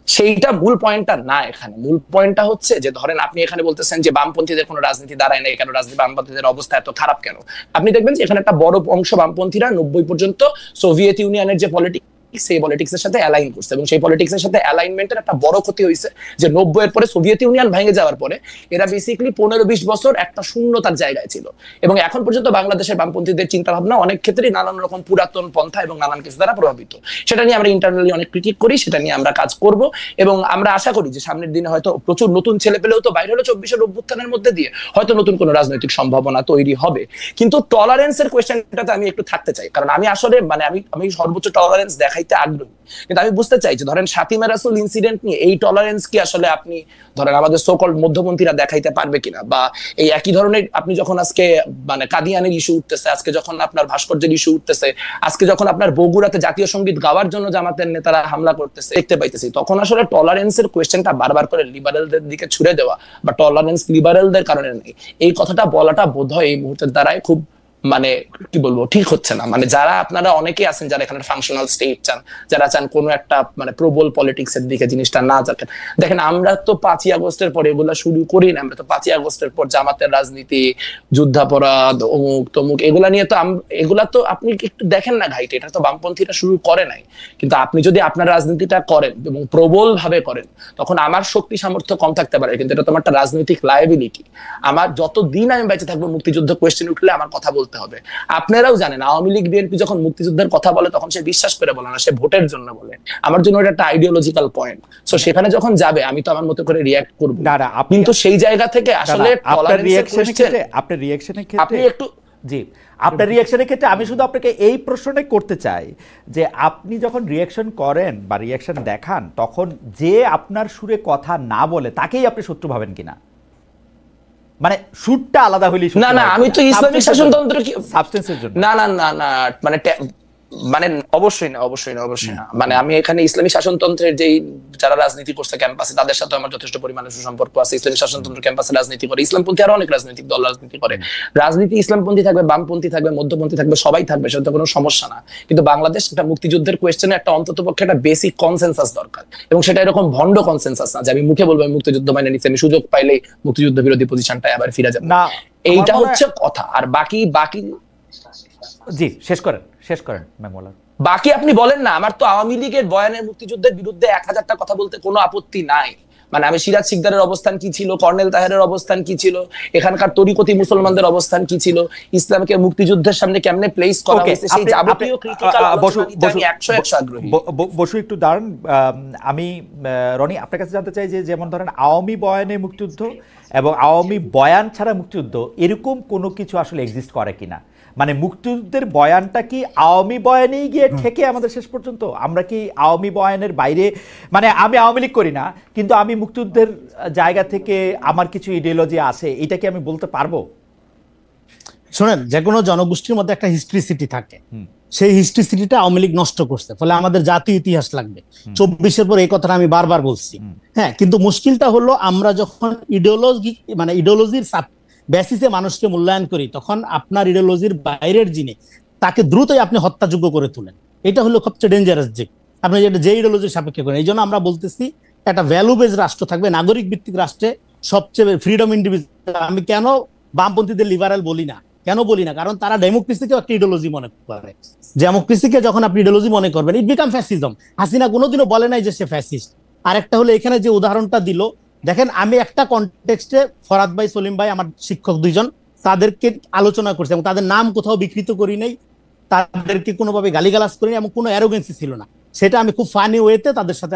সেইটা মূল পয়েন্টটা না, এখানে মূল পয়েন্টটা হচ্ছে যে ধরেন আপনি এখানে বলতেছেন যে বামপন্থীদের কোনো রাজনীতি দাঁড়ায় নাই কেন, বামপন্থীদের অবস্থা এত খারাপ কেন? আপনি দেখবেন যে এখানে একটা বড় অংশ বামপন্থীরা 90 পর্যন্ত সোভিয়েত ইউনিয়নের যে পলিটিক্স, সেই পলিটিক্সের সাথে অ্যালাইন করছে, এবং সেই পলিটিক্সের সাথে অ্যালাইনমেন্টের একটা বড় ক্ষতি হয়েছে যে 90 এর পরে সোভিয়েত ইউনিয়ন ভেঙে যাওয়ার পরে এরা বেসিক্যালি 15-20 বছর একটা শূন্যতার জায়গায় ছিল, এবং এখন পর্যন্ত বাংলাদেশের বামপন্থীদের চিন্তা ভাবনা অনেক ক্ষেত্রেই নানান রকম পুরাতন পন্থা এবং নানান কিছু দ্বারা প্রভাবিত। সেটা নিয়ে আমরা ইন্টারনালি অনেক ক্রিটিক করি, সেটা নিয়ে আমরা কাজ করব, এবং আমরা আশা করি যে সামনের দিনে হয়তো প্রচুর নতুন ছেলে পেলেও তো বাইরে হলো 24-এর অভ্যুত্থানের মধ্যে দিয়ে হয়তো নতুন কোনো রাজনৈতিক সম্ভাবনা তৈরি হবে। কিন্তু টলারেন্সের কোয়েশ্চেনটাতে আমি একটু থাকতে চাই, কারণ আমি আসলে মানে আমি সর্বোচ্চ টলারেন্স দেখাইতে আগ্রহী, কিন্তু আমি বুঝতে চাই যে ধরেন ফাতিমা রাসূল ইনসিডেন্ট নিয়ে এই টলারেন্স কি আসলে আপনি ধরেন আমাদের সোকল্ড মধ্যপন্থীরা দেখাইতে পারবে কিনা, বা এই একই ধরনের আপনি যখন আজকে মানে কাদিয়ানের ইস্যু উঠতেছে, আজকে যখন আপনার ভাস্কর্যের ইস্যু উঠতেছে, আজকে যখন আপনার বগুড়াতে জাতীয় সঙ্গীত গাওয়ার জন্য জামাতের নেতারা হামলা করতেছে দেখতে পাইতেছি, তখন আসলে টলারেন্সের কোয়েশ্চেনটা বারবার করে লিবারেলদের দিকে ছুড়ে দেওয়া বা টলারেন্স লিবারেলদের কারণে নেই, এই কথাটা বলাটা বোধহয় এই মুহূর্তের দ্বারাই খুব মানে কি বলবো ঠিক হচ্ছে না। মানে যারা আপনারা অনেকেই আছেন যারা এখানে ফাংশনাল স্টেট চান, যারা চান কোনো একটা মানে প্রবল পলিটিক্স এর দিকে জিনিসটা না যাবেন। দেখেন আমরা তো 5ই আগস্টের পরে এগুলা শুরু করি না, আমরা তো 5ই আগস্টের পর জামাতের রাজনীতি, যুদ্ধাপরাধ, অমুক তমুক এগুলা নিয়ে তো এগুলা তো আপনি একটু দেখেন না ঘাইটে, এটা তো বামপন্থীরা শুরু করে নাই। কিন্তু আপনি যদি আপনার রাজনীতিটা করেন এবং প্রবল ভাবে করেন, তখন আমার শক্তি সামর্থ্য কম থাকতে পারে, কিন্তু এটা তো আমার একটা রাজনৈতিক লায়াবিলিটি। আমার যতদিন আমি বেঁচে থাকবো মুক্তিযুদ্ধ কোয়েশ্চেন উঠলে আমার কথা বলতে হবে। আপনারাও জানেন আওয়ামী লীগ বিএনপি যখন মুক্তিযুদ্ধের কথা বলে তখন সে বিশ্বাস করে বলে না, সে ভোটের জন্য বলে। আমার জন্য এটা একটা আইডিওলজিক্যাল পয়েন্ট। সো সেখানে যখন যাবে আমি তো আমার মতো করে রিঅ্যাক্ট করব, কিন্তু সেই জায়গা থেকে আসলে আপনার রিঅ্যাকশনের ক্ষেত্রে আপনি একটু জি, আপনার রিয়াকশনের ক্ষেত্রে আমি শুধু আপনাকে এই প্রশ্নটাই করতে চাই যে আপনি যখন রিয়াকশন করেন বা রিয়াকশন দেখান, তখন যে আপনার সুরে কথা না বলে তাকেই আপনি শত্রু ভাবেন কিনা? মানে সুরটা আলাদা হইলেই না না, আমি তো ইসলামিক শাসনতন্ত্র সাবস্টেন্সের জন্য না না না না, মানে মানে অবশ্যই না, অবশ্যই না, অবশ্যই না। মানে আমি এখানে ইসলামী শাসনতন্ত্রের যেই যারা রাজনীতি করছে ক্যাম্পাসে, তাদের সাথে আমার যথেষ্ট পরিমাণে সুসম্পর্ক আছে। ইসলামী শাসনতন্ত্র ক্যাম্পাসে রাজনীতি করে ইসলামপন্থী আরো অনেক রাজনৈতিক দল রাজনীতি করে। রাজনীতি ইসলামপন্থী থাকবে, বামপন্থী থাকবে, মধ্যপন্থী থাকবে, সবাই থাকবে, সেটা কোনো সমস্যা না। কিন্তু বাংলাদেশ একটা মুক্তিযুদ্ধের কোয়েশ্চেনে একটা অন্ততপক্ষে একটা বেসিক কনসেনসাস দরকার, এবং সেটা এরকম ভণ্ড কনসেনসাস না যে আমি মুখে বলবো আমি মুক্তিযুদ্ধ মানে নিচ্ছি, আমি সুযোগ পাইলেই মুক্তিযুদ্ধ বিরোধী পজিশনটায় আবার ফিরে যাবো না। এইটা হচ্ছে কথা। আর বাকি বাকি জি শেষ করেন মেঘমালা। বাকি আপনি বলেন না। আমার তো আওয়ামী লীগের বয়ানের মুক্তিযুদ্ধের বিরুদ্ধে 1000টা কথা বলতে কোনো আপত্তি নাই। মানে আমি সিরাজ শিকদারের অবস্থান কি ছিল, কর্নেল তাহেরের অবস্থান কি ছিল, এখানকার তরিকতি মুসলমানদের অবস্থান কি ছিল, ইসলামকে মুক্তিযুদ্ধের সামনে কেমনে প্লেস করা হয়েছে, সেই যাবতীয় ক্রিটিক্যাল আলোচনা নিতে আমি 100 আগ্রহী। বসু একটু দাঁড়ান, আমি রনি আপনার কাছে জানতে চাই যে যেমন ধরেন আওয়ামী বয়ানে মুক্তিযুদ্ধ এবং আওয়ামী বয়ান ছাড়া মুক্তিযুদ্ধ এরকম কোনো কিছু আসলে এক্সিস্ট করে কিনা? মানে মুক্তিযুদ্ধের বয়ানটা কি আওয়ামী বয়ানেই গিয়ে ঠেকে আমাদের শেষ পর্যন্ত? আমরা কি আওয়ামী বয়ানের বাইরে, মানে আমি আওয়ামী লীগ করি না কিন্তু আমি মুক্তিযুদ্ধের জায়গা থেকে আমার কিছু ইডিওলজি আছে, এটা কি আমি বলতে পারবো? শোনেন, যে কোনো জনগোষ্ঠীর মধ্যে একটা হিস্ট্রিসিটি থাকে, সেই হিস্ট্রিসিটিটা আওয়ামী লীগ নষ্ট করছে, ফলে আমাদের জাতীয় ইতিহাস লাগবে। 24-এর পর এই কথাটা আমি বারবার বলছি। হ্যাঁ, কিন্তু মুশকিলটা হলো আমরা যখন ইডিওলজির বেসিসে মানুষকে মূল্যায়ন করি, তখন আপনার ইডিওলজির বাইরের জিনিস তাকে দ্রুতই আপনি হত্যাযোগ্য করে তোলেন। এটা হলো সবচেয়ে ডেঞ্জারাস দিক, আপনি যে ইডিওলজির সাপেক্ষে করেন। এই জন্য আমরা বলতেছি একটা ভ্যালু বেজ রাষ্ট্র থাকবে, নাগরিক ভিত্তিক রাষ্ট্রে সবচেয়ে ফ্রিডম ইন্ডিভিজুয়াল। আমি কেন বামপন্থীদের লিবারাল বলি না, কারণ তারা ডেমোক্রেসিকে একটা ইডিওলজি মনে করে। ডেমোক্রেসিকে যখন আপনি ইডিওলজি মনে করবেন, ইট বিকাম ফ্যাসিজম। হাসিনা কোনোদিনও বলে নাই যে সে ফ্যাসিস্ট। আরেকটা হলো এখানে যে উদাহরণটা দিল, দেখেন আমি একটা কনটেক্সটে ফরাদ ভাই, সলিম ভাই, আমার শিক্ষক দুইজন, তাদেরকে আলোচনা করছি এবং তাদের নাম কোথাও বিকৃত করি নাই, তাদেরকে কোনোভাবে গালিগালাজ করিনি এবং কোনো অ্যারোগেন্সি ছিল না। সেটা আমি খুব ফানি ওয়েতে তাদের সাথে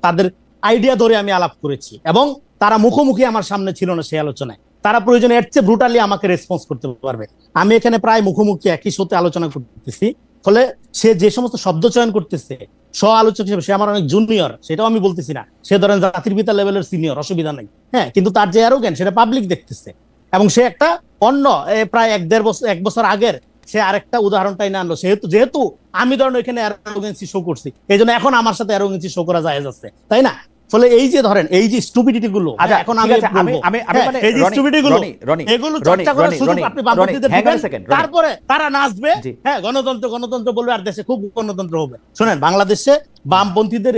তাদের আইডিয়া ধরে আমি আলাপ করেছি, এবং তারা মুখোমুখি আমার সামনে ছিল না সেই আলোচনায়। তারা প্রয়োজনে এর চেয়ে ব্রুটালি আমাকে রেসপন্স করতে পারবে। আমি এখানে প্রায় মুখোমুখি একই সাথে আলোচনা করতেছি, ফলে সে যে সমস্ত শব্দ চয়ন করতেছে সহ আলোচক হিসেবে সে আমার অনেক জুনিয়র, সেটাও আমি বলতেছি না। সে ধরেন জাতির পিতা লেভেলের সিনিয়র, অসুবিধা নেই। হ্যাঁ, কিন্তু তার যে অ্যারোগেন্স সেটা পাবলিক দেখতেছে, এবং সে একটা অন্য প্রায় 1 বছর আগের সে আরেকটা উদাহরণটাই না আনলো। যেহেতু আমি ধরেন ওইখানে অ্যারোগেন্সি শো করছি, এই জন্য এখন আমার সাথে অ্যারোগেন্সি শো করা যায় যাচ্ছে, তাই না? ফলে এই যে ধরেন এই যে স্টুপিডিটি গুলো, এখন আমি এই যে স্টুপিডিটি গুলো এগুলো চর্চা করার সুযোগ আপনি বামপন্থীদের দিবেন, তারপরে তারা নাচবে, হ্যাঁ গণতন্ত্র বলবে, আর দেশে খুব গণতন্ত্র হবে। শোনেন, বাংলাদেশে বামপন্থীদের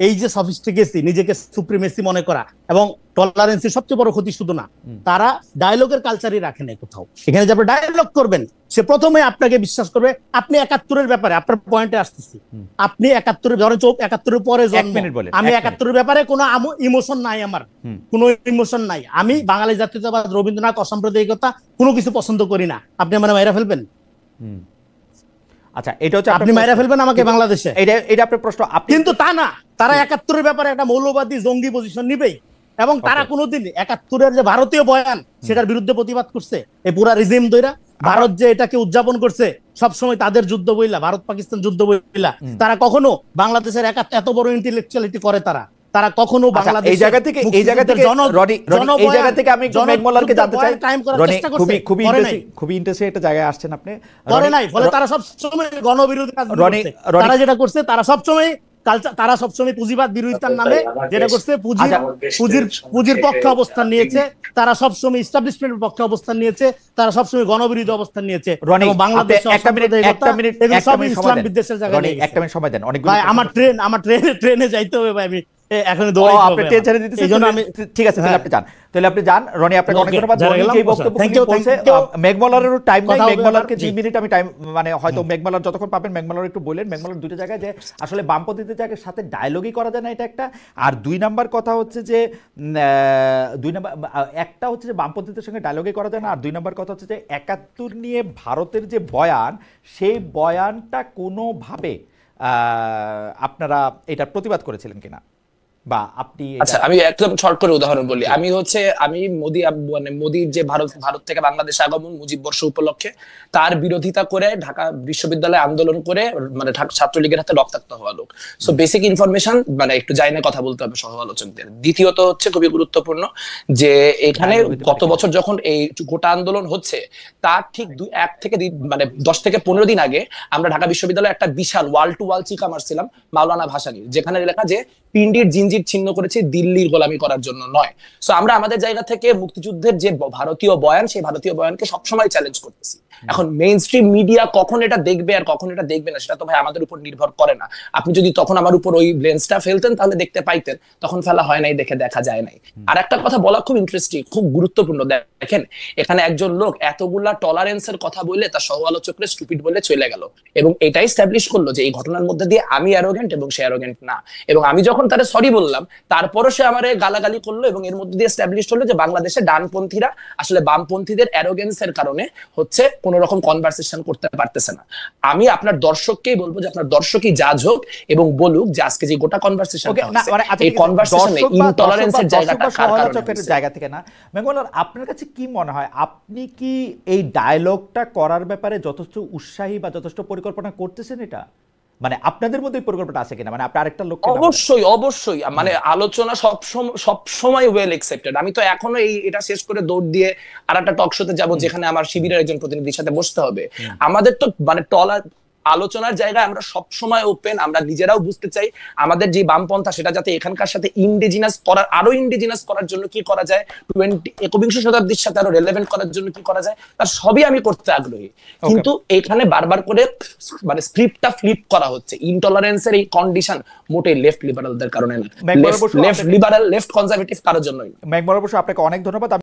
এই যে সফিস্টিকেসি, নিজেকে সুপ্রিমেসি মনে করা এবং টলারেন্সির সবচেয়ে বড় ক্ষতি শুধু না, তারা ডায়লগের কালচারই রাখে না কোথাও। এখানে যে আপনি ডায়লগ করবেন, সে প্রথমে আপনাকে বিশ্বাস করবে। আপনি 71-এর ব্যাপারে, আপনার পয়েন্টে আসতেছি, আপনি 71-এর ধরেন 71-এর পরে জন্ম, আমি 71-এর ব্যাপারে কোনো ইমোশন নাই, আমার কোনো ইমোশন নাই। আমি বাঙালি জাতীয়তাবাদ, রবীন্দ্রনাথ, অসাম্প্রদায়িকতা কোনো কিছু পছন্দ করি না। আপনি আমার মাইরা ফেলবেন? আচ্ছা, এটা হচ্ছে আপনি মাইরা ফেলবেন আমাকে বাংলাদেশে, এটা আপনার প্রশ্ন। কিন্তু তা না, তারা 71-এর ব্যাপারে একটা মৌলবাদী জঙ্গি পজিশন নিবেই, এবং তারা কোনোদিন 71-এর যে ভারতীয় বয়ান সেটার বিরুদ্ধে প্রতিবাদ করছে। এই পুরা রিজিম দইরা ভারত যে এটাকে উদযাপন করছে সবসময় তাদের যুদ্ধ বইলা, ভারত পাকিস্তান যুদ্ধ বইলা, তারা কখনো বাংলাদেশের এত বড় ইন্টেলেকচুয়ালিটি করে তারা কখনো বাংলাদেশ এই জায়গা থেকে আমি মেঘমল্লারকে জানতে চাই। খুবই ইন্টারেস্টিং একটা জায়গায় আসছেন আপনি। করে নাই, ফলে তারা সবসময় গণবিরোধী রাজনীতি করছে। তারা যেটা করছে, তারা সবসময় পুঁজিবাদ বিরোধিতার নামে যেটা করছে, পুঁজির পক্ষে অবস্থান নিয়েছে, তারা সবসময় ইস্টাবলিশমেন্টের পক্ষে অবস্থান নিয়েছে, তারা সবসময় গণবিরোধী অবস্থান নিয়েছে। বাংলাদেশ ইসলাম বিদ্বেষের জায়গায় একটা মিনিট সময় দেন। আমার ট্রেনে যাইতে হবে ভাই, আমি এখন ঠিক আছে, তাহলে আপনি যান। রনি, আপনাকে অনেক ধন্যবাদ। মেঘমলারেরও টাইম নাই, মেঘমলারকে 2 মিনিট আমি টাইম, মানে হয়তো মেঘমলার যতক্ষণ পাবেন মেঘমলার একটু বলেন। মেঘমলার দুটো জায়গায় যে আসলে বামপন্থীদের জায়গার সাথে ডায়লগই করা যায় না, এটা একটা। আর 2 নাম্বার কথা হচ্ছে যে একটা হচ্ছে যে বামপন্থীদের সঙ্গে ডায়লগই করা যায় না, আর 2 নাম্বার কথা হচ্ছে যে 71 নিয়ে ভারতের যে বয়ান, সেই বয়ানটা কোনোভাবে আপনারা এটার প্রতিবাদ করেছিলেন কিনা? বা আপনি আচ্ছা, আমি একদম শর্ট করে উদাহরণ বলি। আমি মোদির যে ভারত থেকে বাংলাদেশ আগমন মুজিব বর্ষ উপলক্ষে তার বিরোধিতা করে ঢাকা বিশ্ববিদ্যালয়ে আন্দোলন করে মানে ছাত্রলীগের হাতে রক্তাক্ত হওয়া লোক। সো বেসিক ইনফরমেশন মানে একটু জানি না কথা বলতে হবে সহ আলোচকদের। দ্বিতীয়ত হচ্ছে খুবই গুরুত্বপূর্ণ যে এখানে গত বছর যখন এই গোটা আন্দোলন হচ্ছে তার ঠিক 10 থেকে 15 দিন আগে আমরা ঢাকা বিশ্ববিদ্যালয়ে একটা বিশাল ওয়াল টু ওয়াল চিকা মারছিলাম মাওলানা ভাসানীর, যেখানে লেখা যে পিন্ডির জিনজির ছিন্ন করেছে দিল্লির গোলামি করার জন্য নয়। সো আমরা আমাদের জায়গা থেকে মুক্তিযুদ্ধের যে ভারতীয় বয়ান, সেই ভারতীয় বয়ানকে সবসময় চ্যালেঞ্জ করতেছি। এখন মেইন স্ট্রিম মিডিয়া কখন এটা দেখবে আর কখন এটা দেখবে না সেটা তো ভাই আমাদের উপর নির্ভর করে না। আপনি যদি তখন আমার উপর ওই লেন্সটা ফেলতেন তাহলে দেখতে পাইতেন, তখন ফেলা হয় নাই, দেখে দেখা যায় নাই। আর একটা কথা বলা খুব ইন্টারেস্টিং, খুব গুরুত্বপূর্ণ। দেখেন এখানে একজন লোক এতগুলা টলারেন্সের কথা বলে তার সহ আলোচকরা স্টুপিড বলে চলে গেল এবং এটাই এস্টাবলিশ করলো যে এই ঘটনার মধ্যে দিয়ে আমি অ্যারোগেন্ট এবং সে অ্যারোগেন্ট না। এবং আমি যখন তারে সরি বললাম তারপরও সে আমারে গালাগালি করলো এবং এর মধ্যে দিয়ে এস্টাবলিশ হলো যে বাংলাদেশে ডানপন্থীরা আসলে বামপন্থীদের অ্যারোগেন্সের কারণে হচ্ছে কোন রকম কনভারসেশন করতে পারতেছে না। আমি আপনার দর্শককেই বলবো যে আপনার দর্শকই জাজ হোক এবং বলুক যে আজকে যে গোটা কনভারসেশনটা হচ্ছে এই কনভারসেশনে ইনটলারেন্সের জায়গা থেকে না। মেঘমালার, আপনার কাছে কি মনে হয় আপনি কি এই ডায়ালগটা করার ব্যাপারে যথেষ্ট উৎসাহী বা যথেষ্ট পরিকল্পনা করতেছেন? এটা মানে আপনাদের মধ্যে পরিকল্পনা আছে কিনা, মানে আপনি আরেকটা লোক? অবশ্যই মানে আলোচনা সব সময় ওয়েল অ্যাকসেপ্টেড। আমি তো এখনো এটা শেষ করে দৌড় দিয়ে আর একটা টক শোতে যাবো যেখানে আমার শিবিরের একজন প্রতিনিধির সাথে বসতে হবে। আমাদের তো মানে আলোচনার জায়গায় আমরা সব সময় ওপেন। আমরা নিজেরাও বুঝতে চাই আমাদের যে বামপন্থা সেটা যাতে এখানকার সাথে আরো ইন্ডিজিনাস করার জন্য কি করা যায়, 21শ শতাব্দীর সাথে আরো রেলেভেন্ট করার জন্য কি করা যায়, তার সবই আমি করতে আগ্রহী। কিন্তু এখানে বারবার করে মানে স্ক্রিপ্টটা ফ্লিপ করা হচ্ছে। ইনটলারেন্সের এই কন্ডিশন মোটেই লেফট লিবারালদের কারণে না, লেফট লিবারাল লেফট কনজারভেটিভ কারোর জন্যই। মেঘমালা বসু, আপনাকে অনেক ধন্যবাদ।